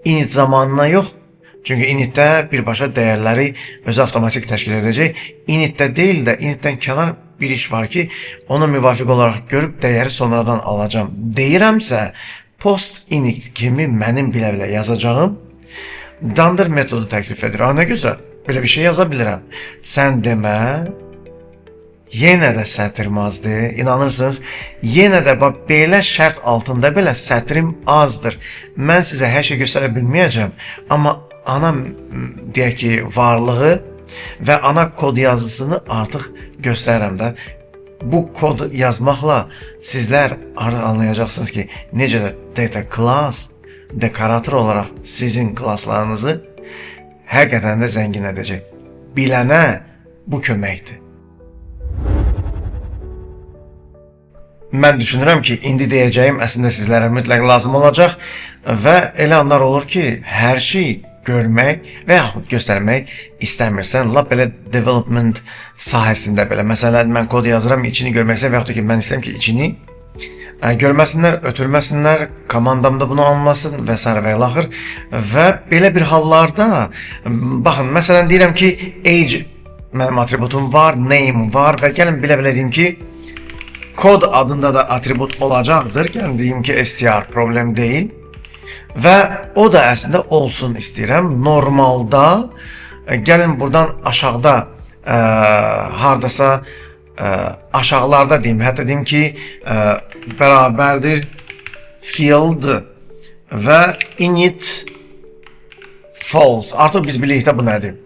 init zamanına yox. Çünki initdə birbaşa dəyərləri özü avtomatik təşkil edəcək. Initdə deyil də, initdən kənar bir iş var ki, ona müvafiq olaraq görüb dəyəri sonradan alacağım. Deyirəmsə, post init kimi mənim bilə-bilə yazacağım Dunder metodu təklif edir. Nə gözəl, belə bir şey yaza bilirəm. Sən demə, yenə də sətrimazdır, inanırsınız, yenə də belə şərt altında belə sətrim azdır. Mən sizə hər şey göstərə bilməyəcəm, amma ana, deyək ki, varlığı və ana kod yazısını artıq göstərirəm də. bu kod yazmaqla sizlər artıq anlayacaqsınız ki, necə də data class dekorator olaraq sizin klasslarınızı həqiqətən də zəngin edəcək. Bilənə bu köməkdir. Mən düşünürəm ki, indi deyəcəyim əslində sizlərə mütləq lazım olacaq və elə anlar olur ki, hər şey görmək və yaxud göstərmək istəmirsən. Lap belə development sahəsində belə. Məsələn, mən kod yazıram, içini görmək istəyirəm və yaxud da ki, mən istəyirəm ki, içini görməsinlər, ötürməsinlər, komandamda bunu anlasın və s. və ilaxır. Və belə bir hallarda, baxın, məsələn, deyirəm ki, age mənim atributum var, name var və gəlin bilə-bilə deyim ki, kod adında da atribut olacaqdır. Yəni deyim ki, str problem deyil. Və o da əslində olsun istəyirəm. Normalda gəlin buradan aşağıda hardasa aşağılarda deyim. Hətta deyim ki, bərabərdir field və init false. Artıq biz bilirik də bu nədir?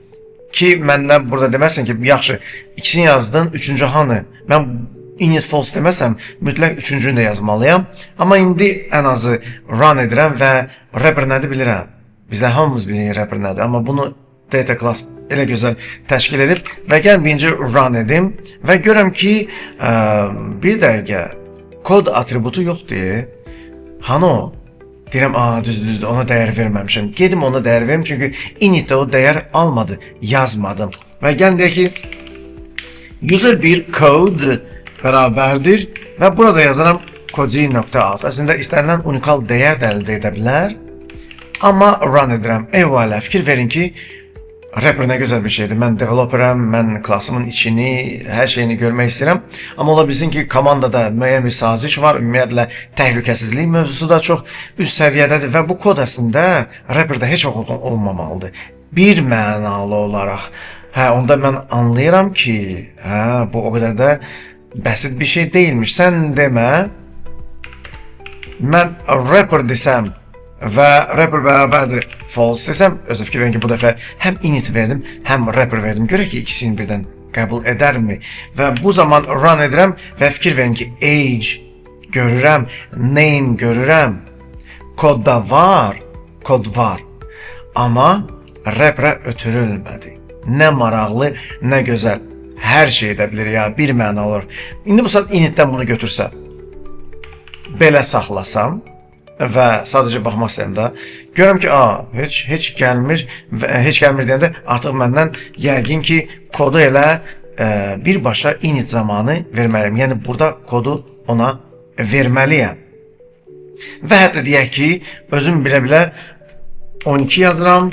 Ki məndən burada deməsin ki, yaxşı, ikisini yazdın, üçüncü hanı? Mən init false deməsəm, mütləq üçüncünü də yazmalıyam. Amma indi ən azı run edirəm və wrapper nədir bilirəm. Bizə hamımız bilir wrapper nədir. Amma bunu data class elə gözəl təşkil edib və gəlin birinci run edim və görəm ki, bir dəqiqə kod atributu yoxdur. Hanı o? Deyirəm, düzdür, ona dəyər verməmişəm. Gedim ona dəyər verim, çünki initdə o dəyər almadı, yazmadım. Və gəlin deyək ki, user bir code bərabərdir və burada yazaram koji.az. Əslində istənilən unikal dəyər də əldə edə bilər. Amma run edirəm. Eyvallah, fikir verin ki, wrapper nə gözəl bir şeydir. Mən developerəm, mən klassımın içini, hər şeyini görmək istəyirəm. Amma ola bilsin ki, komandada müəyyən bir saziş var. Ümumiyyətlə, təhlükəsizlik mövzusu da çox üst səviyyədədir və bu kod əslində wrapperdə heç vaxt olmamalıdır. Bir mənalı olaraq. Onda mən anlayıram ki, bu o qədər də bəsit bir şey deyilmiş. Sən demə, mən wrapper desəm və wrapper bərabərdir false desəm, özü fikir verin ki, bu dəfə həm init verdim, həm wrapper verdim. Görək ki, ikisini birdən qəbul edərmi? Və bu zaman run edirəm və fikir verin ki, age görürəm, name görürəm, kodda var, kod var. Amma wrapperə ötürülmədi. Nə maraqlı, nə gözəl. Hər şey edə bilir ya, bir məna olur. İndi bu saat initdən bunu götürsəm, belə saxlasam və sadəcə baxmaq istəyəm də, görürəm ki, heç gəlmir və heç gəlmir deyəndə artıq məndən yəqin ki, kodu elə birbaşa init zamanı verməliyəm. Yəni burada kodu ona verməliyəm. Və hətta deyək ki, özüm bilə-bilə 12 yazıram,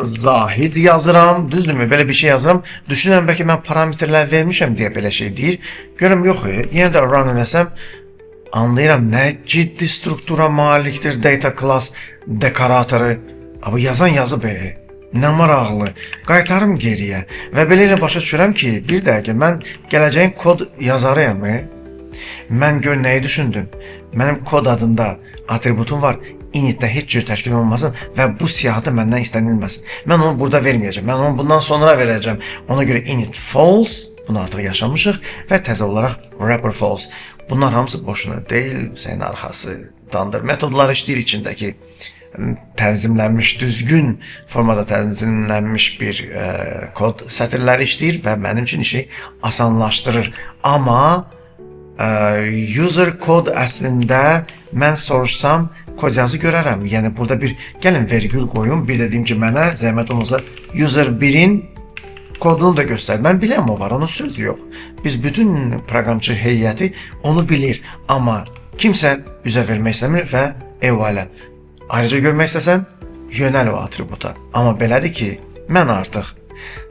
Zahid yazıram, düzdürmü? Belə bir şey yazıram. Düşünürəm, bəlkə mən parametrlər vermişəm deyə belə şey deyir. Görürəm, yox, yenə də run eləsəm, anlayıram nə ciddi struktura malikdir data class dekoratoru. Amma yazan yazıb, nə maraqlı. Qaytarım geriyə və belə elə başa düşürəm ki, bir dəqiqə mən gələcəyin kod yazarıyam. Mən gör nəyi düşündüm. Mənim kod adında atributum var. Initdə heç cür təşkil olmasın və bu siyahıda məndən istənilməsin. Mən onu burada verməyəcəm. Mən onu bundan sonra verəcəm. Ona görə init false, bunu artıq yaşamışıq və təzə olaraq wrapper false. Bunlar hamısı boşuna deyil, sənin arxası dandır. Metodlar işləyir içindəki tənzimlənmiş, düzgün formada tənzimlənmiş bir kod sətirləri işləyir və mənim üçün işi asanlaşdırır. Amma user kod əslində mən soruşsam kod yazı görərəm. Yəni burada bir gəlin vergül qoyum. Bir də deyim ki, mənə zəhmət olmasa user 1-in kodunu da göstər. Mən biləm o var, onun sözü yox. Biz bütün proqramçı heyəti onu bilir. Amma kimsə üzə vermək istəmir və eyvallah. Ayrıca görmək istəsən, yönəl o atributa. Amma belədir ki, mən artıq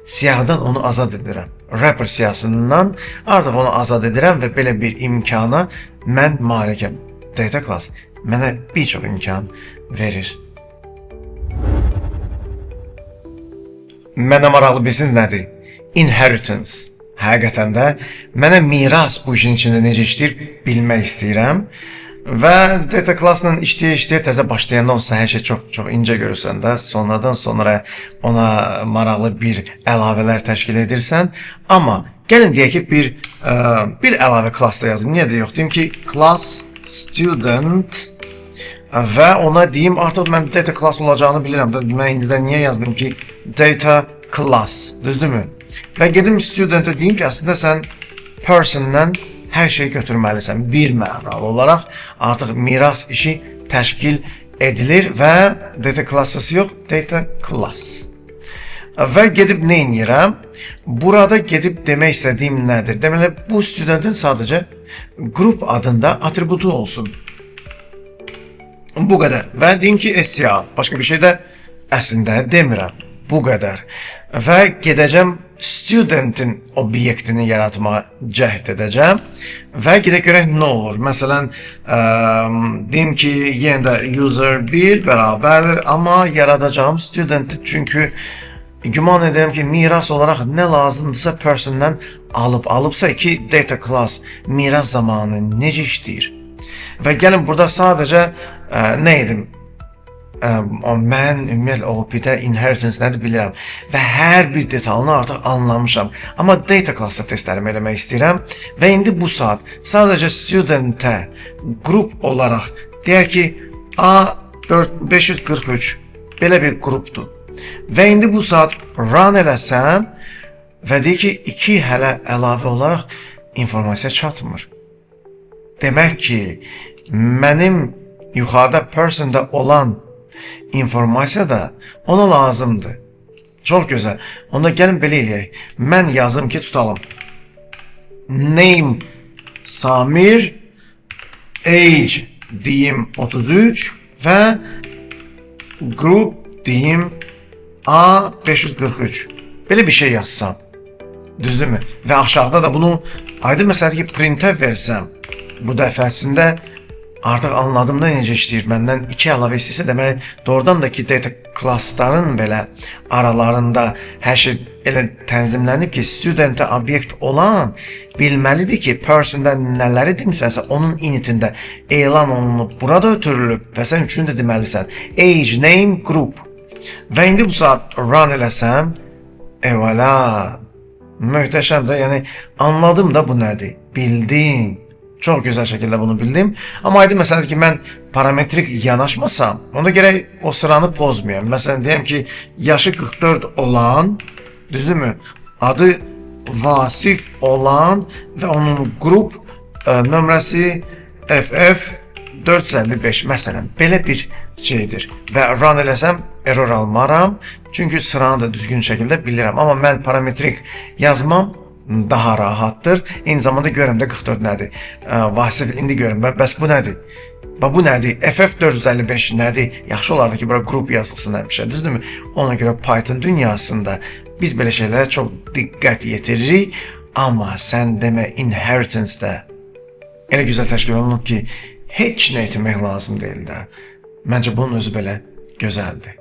siyahıdan onu azad edirəm. Wrapper siyahısından artıq onu azad edirəm və belə bir imkana mən malikəm. Data class mənə bir çox imkan verir. Mənə maraqlı bilirsiniz nədir? Inheritance. Həqiqətən də mənə miras bu işin içində necə işləyir bilmək istəyirəm. Və data class-la işləyə təzə başlayanda olsa hər şey çox incə görürsən də, sonradan sonra ona maraqlı bir əlavələr təşkil edirsən. Amma Gəlin deyək ki, bir əlavə klassda yazım. Niyə də yox? Deyim ki, class student və ona deyim, artıq mən data class olacağını bilirəm. Mən indidən niyə yazdım ki, data class, düzdürmü? Və gedim studentə deyim ki, əslində sən person'dan hər şeyi götürməlisən. Bir mənalı olaraq artıq miras işi təşkil edilir və data class'ı yox, data class. Və gedib nə edirəm? Burada gedib demək istədiyim nədir? Deməli, bu studentin sadəcə qrup adında atributu olsun. Bu qədər. Və deyim ki, STR. Başqa bir şey də əslində demirəm. Bu qədər. Və gedəcəm studentin obyektini yaratmağa cəhd edəcəm. Və gedək görək nə olur. Məsələn, deyim ki, yenə də user 1 bərabərdir. Amma yaradacağım studenti çünki güman edirəm ki, miras olaraq nə lazımdırsa person'dan alıbsa ki, data class miras zamanı necə işləyir? Və gəlin burada sadəcə nə edim? Mən ümumiyyətlə OOP-də inheritance nədir bilirəm və hər bir detalını artıq anlamışam. Amma data class-da testlərimi eləmək istəyirəm və indi bu saat sadəcə studentə qrup olaraq deyək ki, A543 belə bir qrupdur. Və indi bu saat run eləsəm və deyək ki, 2 hələ əlavə olaraq informasiya çatmır. Demək ki, mənim yuxarıda person'da olan informasiya da ona lazımdır. Çox gözəl. Onda gəlin belə eləyək. Mən yazım ki, tutalım. Name Samir, age deyim 33 və group deyim A543. Belə bir şey yazsam. Düzdürmü? Və aşağıda da bunu aydın məsələdir ki, printə versəm, bu dəfəsində artıq anladım da necə işləyir. Məndən 2 əlavə istəyirsə, demək doğrudan da ki, data classların belə aralarında hər şey elə tənzimlənib ki, studentə obyekt olan bilməlidir ki, person'da nələri demisənsə, onun initində elan olunub, burada ötürülüb və sən üçün də deməlisən. Age, name, group. Və indi bu saat run eləsəm, evvela, möhtəşəm də, yəni anladım da bu nədir, bildim. Çox gözəl şəkildə bunu bildim. Amma aydın məsələdir ki, mən parametrik yanaşmasam, onda gərək o sıranı pozmayam. Məsələn, deyəm ki, yaşı 44 olan, düzdürmü, adı Vasif olan və onun qrup nömrəsi FF455, məsələn, belə bir şeydir. Və run eləsəm, error almaram, çünki sıranı da düzgün şəkildə bilirəm. Amma mən parametrik yazmam, daha rahatdır. Eyni zamanda görürəm də 44 nədir. Vasif indi görürəm. Bəs bu nədir? Bu nədir? FF455 nədir? Yaxşı olardı ki, bura qrup yazılsın həmişə, düzdürmü? Ona görə Python dünyasında biz belə şeylərə çox diqqət yetiririk. Amma sən demə inheritance-də elə gözəl təşkil olunub ki, heç nə etmək lazım deyil də. Məncə bunun özü belə gözəldir.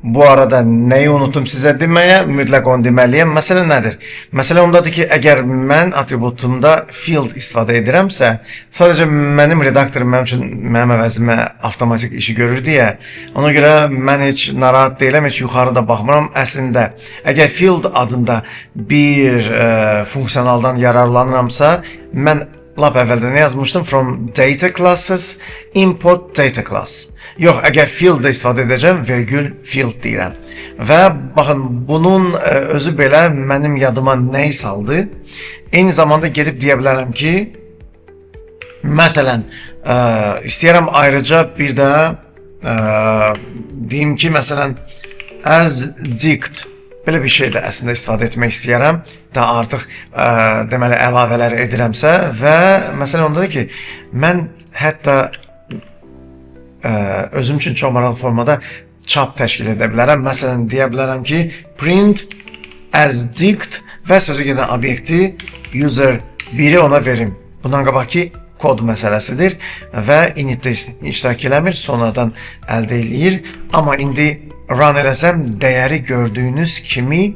Bu arada nəyi unuttum sizə deməyə, mütləq onu deməliyəm. Məsələ nədir? Məsələ ondadır ki, əgər mən atributumda field istifadə edirəmsə, sadəcə mənim redaktorum mənim üçün mənim əvəzimə avtomatik işi görür deyə, ona görə mən heç narahat deyiləm, heç yuxarıda baxmıram. Əslində, əgər field adında bir funksiyonaldan yararlanıramsa, mən lap əvvəldə nə yazmışdım? From data classes, import data class. Yox, əgər field-da istifadə edəcəm, vergül field deyirəm. Və baxın, bunun özü belə mənim yadıma nəyi saldı? Eyni zamanda gedib deyə bilərəm ki, məsələn, istəyərəm ayrıca bir də deyim ki, məsələn, as dict belə bir şey də əslində istifadə etmək istəyərəm. Da artıq deməli əlavələr edirəmsə və məsələn ondadır ki, mən hətta özüm üçün çox maraqlı formada çap təşkil edə bilərəm. Məsələn, deyə bilərəm ki, print as dict və sözü gedən obyekti user 1-i ona verim. Bundan qabaqki kod məsələsidir və initdə iştirak eləmir, sonradan əldə eləyir. Amma indi run eləsəm, dəyəri gördüyünüz kimi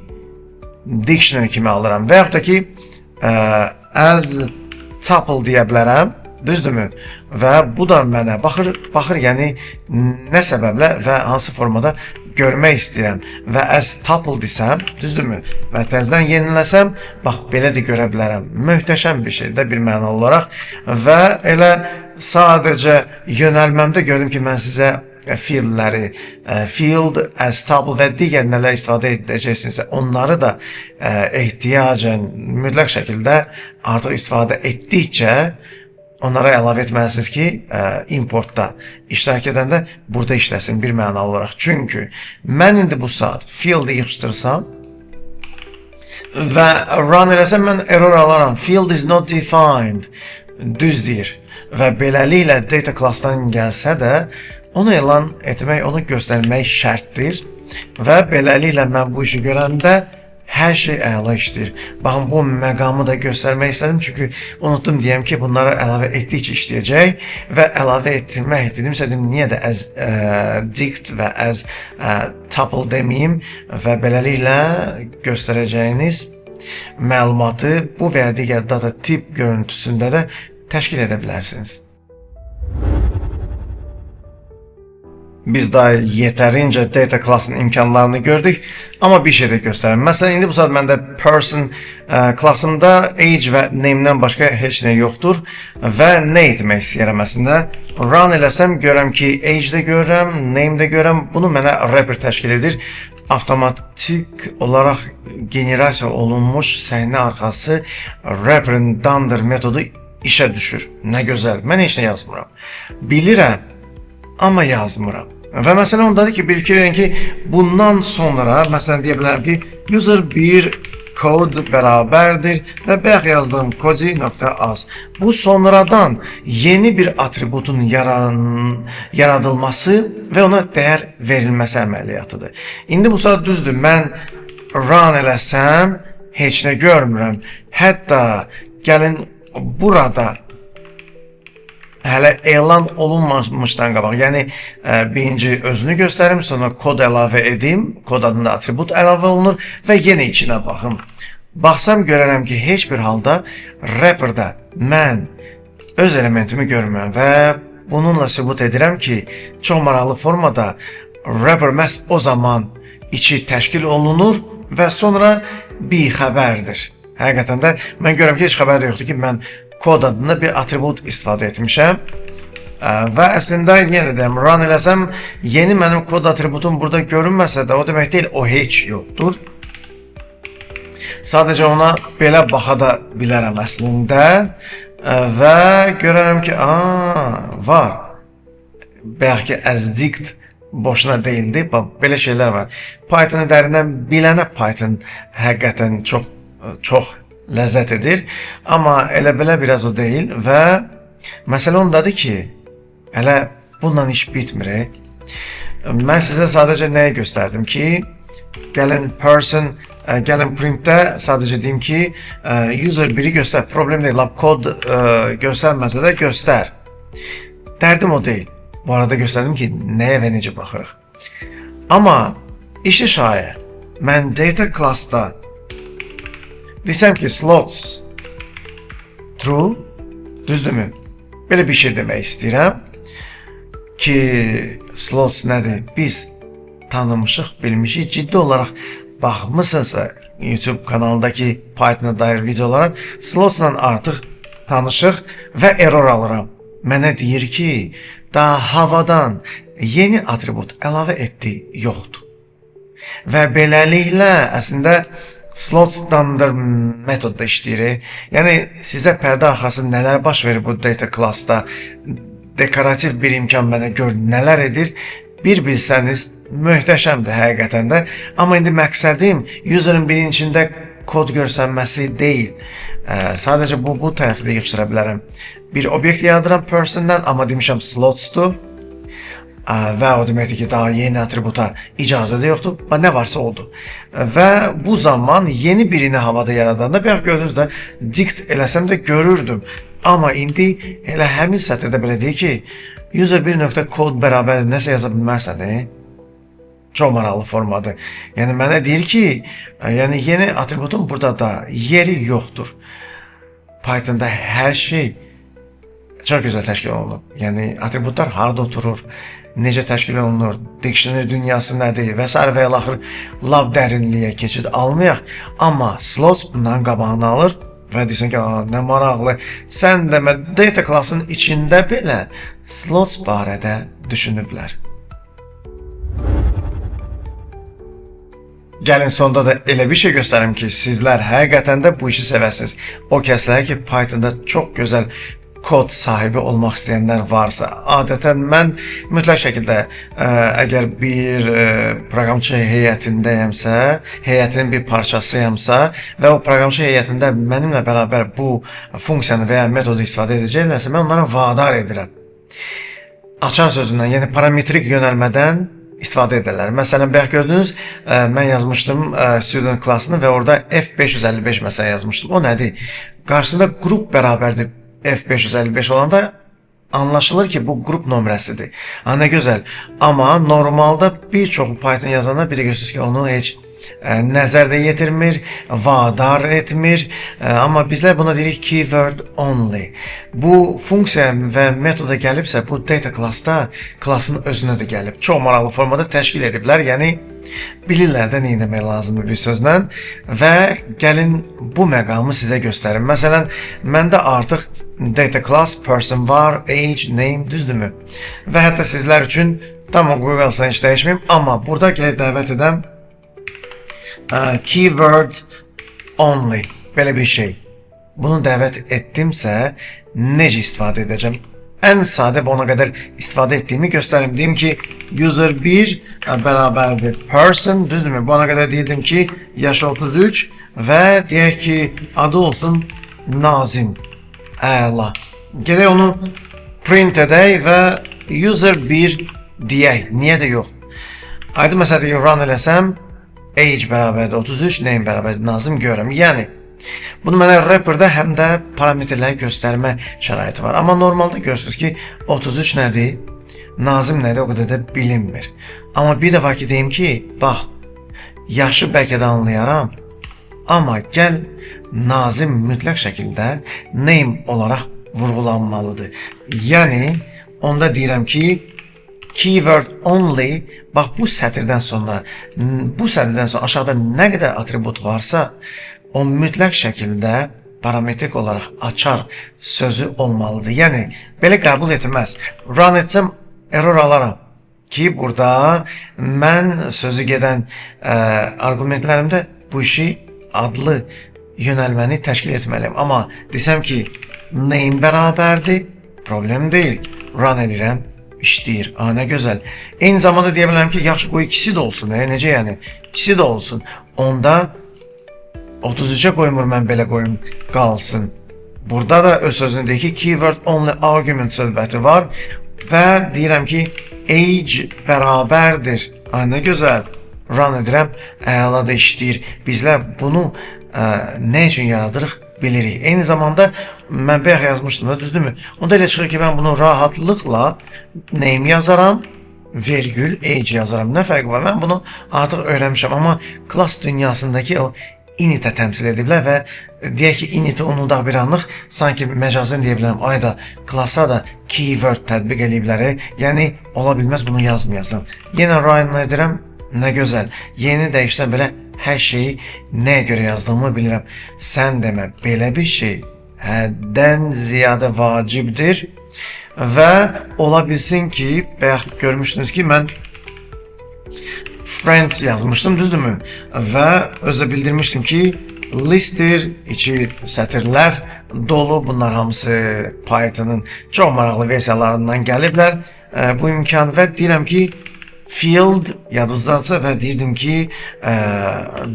dictionary kimi alıram. Və yaxud da ki, as tuple deyə bilərəm. Düzdürmü? Və bu da mənə baxır, yəni nə səbəblə və hansı formada görmək istəyirəm və as tuple desəm, düzdürmü? Və təzədən yeniləsəm, bax belə də görə bilərəm. Möhtəşəm bir şeydə bir məna olaraq və elə sadəcə yönəlməmdə gördüm ki, mən sizə fieldləri, field, as tuple və digər nələr istifadə edəcəksinizsə, onları da ehtiyacən mütləq şəkildə artıq istifadə etdikcə onlara əlavə etməlisiniz ki, importda iştirak edəndə burada işləsin bir mənalı olaraq. Çünki mən indi bu saat field-i yığışdırsam və run eləsəm mən error alaram. Field is not defined. Düz deyir. Və beləliklə data class-dan gəlsə də onu elan etmək, onu göstərmək şərtdir və beləliklə mən bu işi görəndə hər şey əla işləyir. Baxın, bu məqamı da göstərmək istədim çünki unutdum deyəm ki, bunları əlavə etdikcə işləyəcək və əlavə etmək dedimsə dedim, niyə də as dict və as tuple deməyim və beləliklə göstərəcəyiniz məlumatı bu və ya digər data tip görüntüsündə də təşkil edə bilərsiniz. Biz daha yetərincə data class'ın imkanlarını gördük, amma bir şey də göstərim. Məsələn, indi bu saat məndə person class'ımda age və name-dən başqa heç nə yoxdur və nə etmək istəyirəm əslində? Run eləsəm görəm ki, age-də görürəm, name-də görürəm. Bunu mənə wrapper təşkil edir. Avtomatik olaraq generasiya olunmuş səhnə arxası wrapper-in dunder metodu işə düşür. Nə gözəl. Mən heç nə yazmıram. Bilirəm, amma yazmıram. Və məsələn ondadır ki, bir fikir edin ki, bundan sonra məsələn deyə bilərəm ki, user 1 kod bərabərdir və bayaq yazdığım kodi.az. Bu sonradan yeni bir atributun yaradılması və ona dəyər verilməsi əməliyyatıdır. İndi bu saat düzdür, mən run eləsəm heç nə görmürəm. Hətta gəlin burada hələ elan olunmamışdan qabaq, yəni birinci özünü göstərim, sonra kod əlavə edim, kod adında atribut əlavə olunur və yenə içinə baxım. Baxsam görərəm ki, heç bir halda wrapper-da mən öz elementimi görmürəm və bununla sübut edirəm ki, çox maraqlı formada wrapper məhz o zaman içi təşkil olunur və sonra bir xəbərdir. Həqiqətən də mən görürəm ki, heç xəbər də yoxdur ki, mən kod adında bir atribut istifadə etmişəm və əslində yenə deyəm, run eləsəm yeni mənim kod atributum burada görünməsə də o demək deyil, o heç yoxdur. Sadəcə ona belə baxa da bilərəm əslində və görərəm ki, var. Bayaq ki, as dict boşuna deyildi, belə şeylər var. Python-ı dərindən bilənə Python həqiqətən çox ləzzət edir, amma elə belə biraz o deyil və məsələ ondadır ki, hələ bununla iş bitmir. Mən sizə sadəcə nəyi göstərdim ki, gəlin person, gəlin printdə sadəcə deyim ki, user 1-i göstər, problem deyil, kod göstərməsə də göstər. Dərdim o deyil. Bu arada göstərdim ki, nəyə və necə baxırıq. Amma işi şayət, mən data class-da desəm ki, slots true, düzdürmü? Belə bir şey demək istəyirəm ki, slots nədir? Biz tanımışıq, bilmişik, ciddi olaraq baxmısınızsa YouTube kanalındakı Python-a dair videolara slotsla artıq tanışıq və error alıram. Mənə deyir ki, daha havadan yeni atribut əlavə etdi yoxdur. Və beləliklə əslində slot standard metodda işləyir. Yəni sizə pərdə arxası nələr baş verir bu data class-da, dekorativ bir imkan mənə gör nələr edir, bir bilsəniz möhtəşəmdir həqiqətən də. Amma indi məqsədim userin birinin içində kod görsənməsi deyil. Sadəcə bu tərəfdə yığışdıra bilərəm. Bir obyekt yaradıram person-dən, amma demişəm slotsdur. Və o deməkdir ki, daha yeni atributa icazə də yoxdur, nə varsa oldu. Və bu zaman yeni birini havada yaradanda, bayaq gördünüz də, dict eləsəm də görürdüm. Amma indi elə həmin sətirdə belə deyir ki, user1.code bərabərdir, nəsə yaza bilmərsən, çox maraqlı formadır. Yəni mənə deyir ki, yəni yeni atributun burada da yeri yoxdur. Python'da hər şey çox gözəl təşkil olunub. Yəni atributlar harada oturur, necə təşkil olunur, dictionary dünyası nədir və s. və axır lab dərinliyə keçid almayaq. Amma slots bunların qabağını alır və deyirsən ki, nə maraqlı. Sən demə data classın içində belə slots barədə düşünüblər. Gəlin sonda da elə bir şey göstərim ki, sizlər həqiqətən də bu işi sevəsiniz. O kəslər ki, Pythonda çox gözəl kod sahibi olmaq istəyənlər varsa, adətən mən mütləq şəkildə əgər bir proqramçı heyətindəyəmsə, heyətinin bir parçasıyamsa və o proqramçı heyətində mənimlə bərabər bu funksiyanı və ya metodu istifadə edəcəklərsə, mən onlara vadar edirəm. Açar sözündən, yəni parametrik yönəlmədən istifadə edirlər. Məsələn, bayaq gördünüz, mən yazmışdım student klassını və orada F555 məsələn yazmışdım. O nədir? Qarşısında qrup bərabərdir. F555 olanda anlaşılır ki, bu qrup nömrəsidir. Nə gözəl. Amma normalda bir çox Python yazanda biri görürsünüz ki, onu heç nəzərdə yetirmir, vadar etmir. Amma bizlər buna deyirik keyword only. Bu funksiya və metoda gəlibsə, bu data classda klassın özünə də gəlib. Çox maraqlı formada təşkil ediblər. Yəni bilirlər də nə etmək lazımdır bir sözlə və gəlin bu məqamı sizə göstərim. Məsələn, məndə artıq data class person var, age, name, düzdürmü? Və hətta sizlər üçün tamam Google-san heç dəyişməyim, amma burada gələk dəvət edəm keyword only, belə bir şey. Bunu dəvət etdimsə, necə istifadə edəcəm? Ən sadə və ona qədər istifadə etdiyimi göstərim. Deyim ki, user 1 bərabərdir person, düzdürmü? Bu ana qədər deyirdim ki, yaşı 33 və deyək ki, adı olsun Nazim. Əla. Gələk onu print edək və user 1 deyək. Niyə də yox? Aydın məsələdə run eləsəm, age bərabərdir 33, name bərabərdir Nazim görürəm. Yəni, bunu mənə wrapperdə həm də parametrləri göstərmə şəraiti var. Amma normalda görürsünüz ki, 33 nədir, Nazim nədir, o qədər də bilinmir. Amma bir də var ki, deyim ki, bax, yaşı bəlkə də anlayaram, amma gəl Nazim mütləq şəkildə name olaraq vurğulanmalıdır. Yəni, onda deyirəm ki, keyword only, bax bu sətirdən sonra aşağıda nə qədər atribut varsa, o mütləq şəkildə parametrik olaraq açar sözü olmalıdır. Yəni, belə qəbul etməz. Run etsəm, error alaram ki, burada mən sözü gedən argumentlərimdə bu işi adlı yönəlməni təşkil etməliyim. Amma desəm ki, name bərabərdir, problem deyil. Run edirəm, işləyir. Nə gözəl. Eyni zamanda deyə bilərəm ki, yaxşı qoy ikisi də olsun. Necə yəni? İkisi də olsun. Onda 33'e qoymur, mən belə qoyum qalsın. Burada da öz sözünü deyir ki, keyword only argument söhbəti var və deyirəm ki, age bərabərdir. Nə gözəl. Run edirəm, əla da işləyir. Bizlər bunu nə üçün yaradırıq bilirik. Eyni zamanda mən bayaq yazmışdım da, düzdürmü? Onda elə çıxır ki, mən bunu rahatlıqla name yazaram, vergül, age yazaram. Nə fərqi var? Mən bunu artıq öyrənmişəm, amma klass dünyasındakı o initə təmsil ediblər və deyək ki, initi unudaq bir anlıq, sanki məcazən deyə bilərəm, ayda klassa da keyword tətbiq ediblər. Yəni, ola bilməz bunu yazmayasam. Yenə run edirəm, nə gözəl. Yeni dəyişdən belə hər şeyi nəyə görə yazdığımı bilirəm. Sən demə, belə bir şey həddən ziyadə vacibdir və ola bilsin ki, bayaq görmüşdünüz ki, mən friends yazmışdım, düzdürmü? Və özdə bildirmişdim ki, listdir, içi sətirlər dolu. Bunlar hamısı Python'ın çox maraqlı versiyalarından gəliblər bu imkan və deyirəm ki, field yadınızdadsa və deyirdim ki,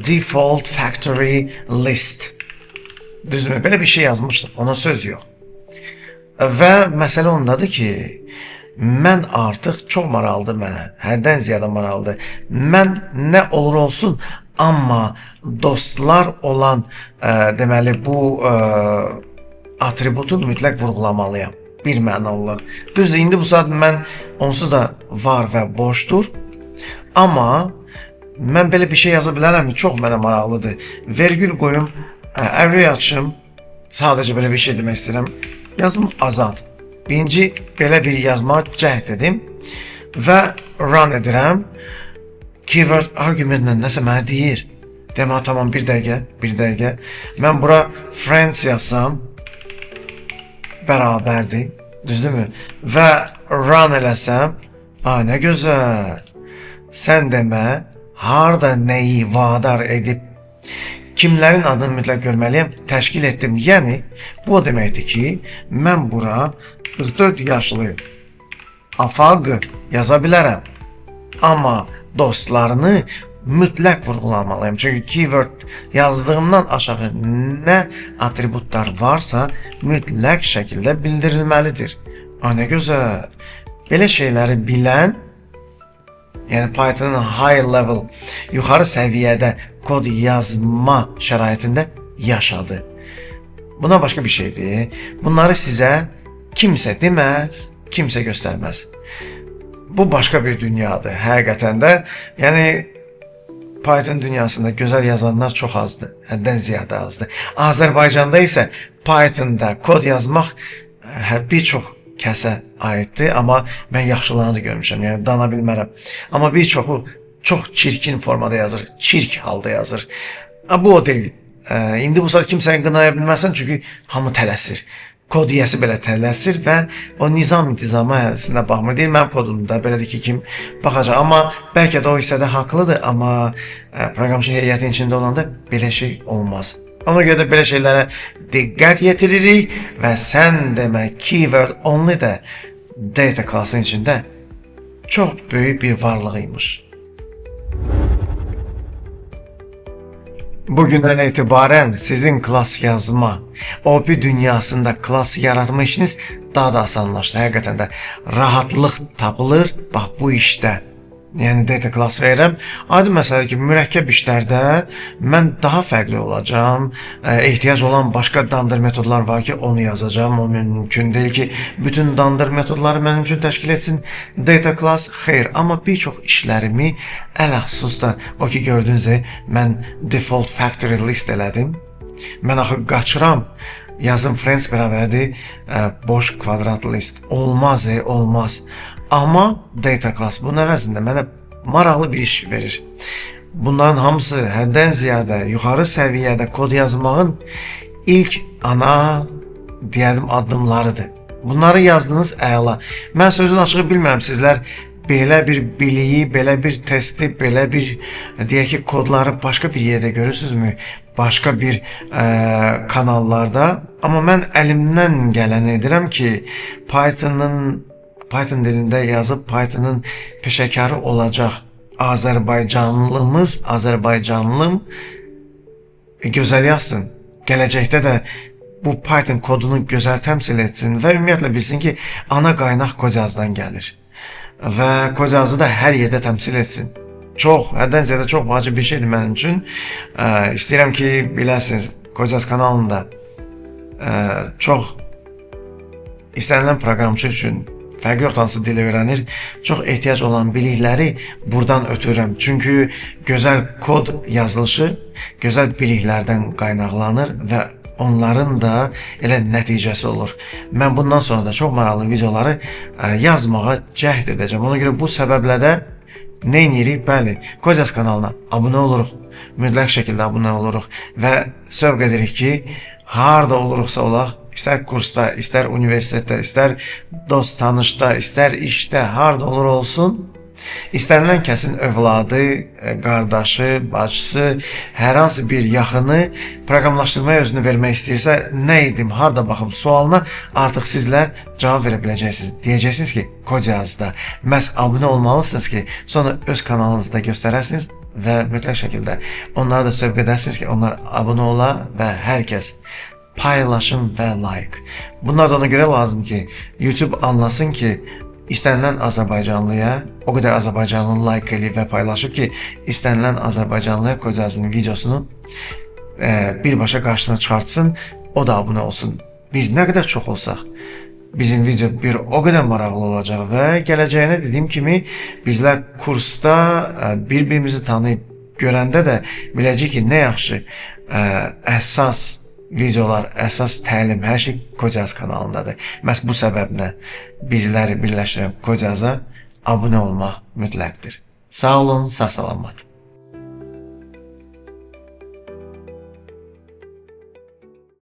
default factory list. Düzdürmü? Belə bir şey yazmışdım, ona söz yox. Və məsələ ondadır ki, mən artıq çox maraqlıdır mənə, həddən ziyadə maraqlıdır. Mən nə olur olsun, amma dostlar olan deməli bu atributu mütləq vurğulamalıyam. Bir məna olur. Düzdür, indi bu saat mən onsuz da var və boşdur. Amma mən belə bir şey yaza bilərəm ki, çox mənə maraqlıdır. Vergül qoyum, array açım, sadəcə belə bir şey demək istəyirəm. Yazım azad. Birinci belə bir yazmağa cəhd edim. və run edirəm. Keyword argumentlə nəsə mənə deyir. Demək, tamam, bir dəqiqə. Mən bura friends yazsam, bərabərdir, düzdürmü? Və run eləsəm, nə gözəl. Sən demə, harda nəyi vadar edib, kimlərin adını mütləq görməliyəm, təşkil etdim. Yəni, bu o deməkdir ki, mən bura 44 yaşlı afaq yaza bilərəm. Amma dostlarını mütləq vurğulamalıyım. Çünki keyword yazdığımdan aşağı nə atributlar varsa mütləq şəkildə bildirilməlidir. Nə gözəl. Belə şeyləri bilən, yəni Python'ın high level, yuxarı səviyyədə kod yazma şəraitində yaşadı. Buna başqa bir şeydir. Bunları sizə kimsə deməz, kimsə göstərməz. Bu başqa bir dünyadır, həqiqətən də. Yəni, Python dünyasında gözəl yazanlar çox azdır, həddən ziyadə azdır. Azərbaycanda isə Python'da kod yazmaq bir çox kəsə aiddir, amma mən yaxşılığını görmüşəm, yəni dana bilmərəm. Amma bir çoxu çox çirkin formada yazır, çirk halda yazır. Bu o deyil. İndi bu saat kimsəni qınaya bilməzsən, çünki hamı tələsir. Kod yiyəsi belə tələsir və o nizam-intizama həzinə baxmır. Deyir, mənim kodumda belədir ki, kim baxacaq. Amma bəlkə də o hissədə haqlıdır, amma proqramçı heyətin içində olanda belə şey olmaz. Ona görə də belə şeylərə diqqət yetiririk və sən demək keyword only də data class'ın içində çox böyük bir varlığıymış. Bugündən etibarən sizin klass yazma, OP dünyasında klass yaratma işiniz daha da asanlaşdı. Həqiqətən də rahatlıq tapılır, bax bu işdə. Yəni data class verirəm. Adi məsələ ki, mürəkkəb işlərdə mən daha fərqli olacağam. Ehtiyac olan başqa dandır metodlar var ki, onu yazacağam. O mümkün deyil ki, bütün dandır metodları mənim üçün təşkil etsin data class. Xeyr, amma bir çox işlərimi ələxsusda o ki, gördüyünüz mən default factory list elədim. Mən axı qaçıram. Yazım friends bərabərdir boş kvadrat list. Olmaz, olmaz. Amma data class bunun əvəzində mənə maraqlı bir iş verir. Bunların hamısı həddən ziyadə yuxarı səviyyədə kod yazmağın ilk ana deyərdim addımlarıdır. Bunları yazdınız əla. Mən sözün açığı bilmirəm, sizlər belə bir biliyi, belə bir testi, belə bir deyək ki, kodları başqa bir yerdə görürsünüzmü? Başqa bir kanallarda. Amma mən əlimdən gələni edirəm ki, Python dilində yazıb Python'ın peşəkarı olacaq Azərbaycanlım gözəl yazsın. Gələcəkdə də bu Python kodunu gözəl təmsil etsin və ümumiyyətlə bilsin ki, ana qaynaq Kocazdan gəlir. Və Kocazı da hər yerdə təmsil etsin. Həddən ziyada çox vacib bir şeydir mənim üçün. İstəyirəm ki, biləsiniz, Kocaz kanalında çox istənilən proqramçı üçün fərqli ortansı dili öyrənir, çox ehtiyac olan bilikləri buradan ötürürəm. Çünki gözəl kod yazılışı gözəl biliklərdən qaynaqlanır və onların da elə nəticəsi olur. Mən bundan sonra da çox maraqlı videoları yazmağa cəhd edəcəm. Ona görə bu səbəblə də nə edirik? Bəli, Kocaz kanalına abunə oluruq, mütləq şəkildə abunə oluruq və sövq edirik ki, harda oluruqsa olaq, İstər kursda, istər universitetdə, istər dost tanışda, istər işdə, harda olur olsun, istənilən kəsin övladı, qardaşı, bacısı, hər hansı bir yaxını proqramlaşdırmaya özünü vermək istəyirsə, nə edim, harda baxım sualına artıq sizlər cavab verə biləcəksiniz. Deyəcəksiniz ki, Kocazda məhz abunə olmalısınız ki, sonra öz kanalınızda göstərəsiniz və mütləq şəkildə onları da sövq edəsiniz ki, onlar abunə ola və hər kəs paylaşım və like. Bunlar da ona görə lazım ki, YouTube anlasın ki, istənilən Azərbaycanlıya o qədər Azərbaycanlı like eləyib və paylaşıb ki, istənilən Azərbaycanlıya Kocazın videosunu birbaşa qarşısına çıxartsın, o da abunə olsun. Biz nə qədər çox olsaq, bizim video o qədər maraqlı olacaq və gələcəyinə dediyim kimi, bizlər kursda bir-birimizi tanıyıb görəndə də biləcək ki, nə yaxşı əsas videolar, əsas təlim, hər şey Kocaz kanalındadır. Məhz bu səbəblə bizləri birləşdirən Kocaza abunə olmaq mütləqdir. Sağ olun, sağ salamat.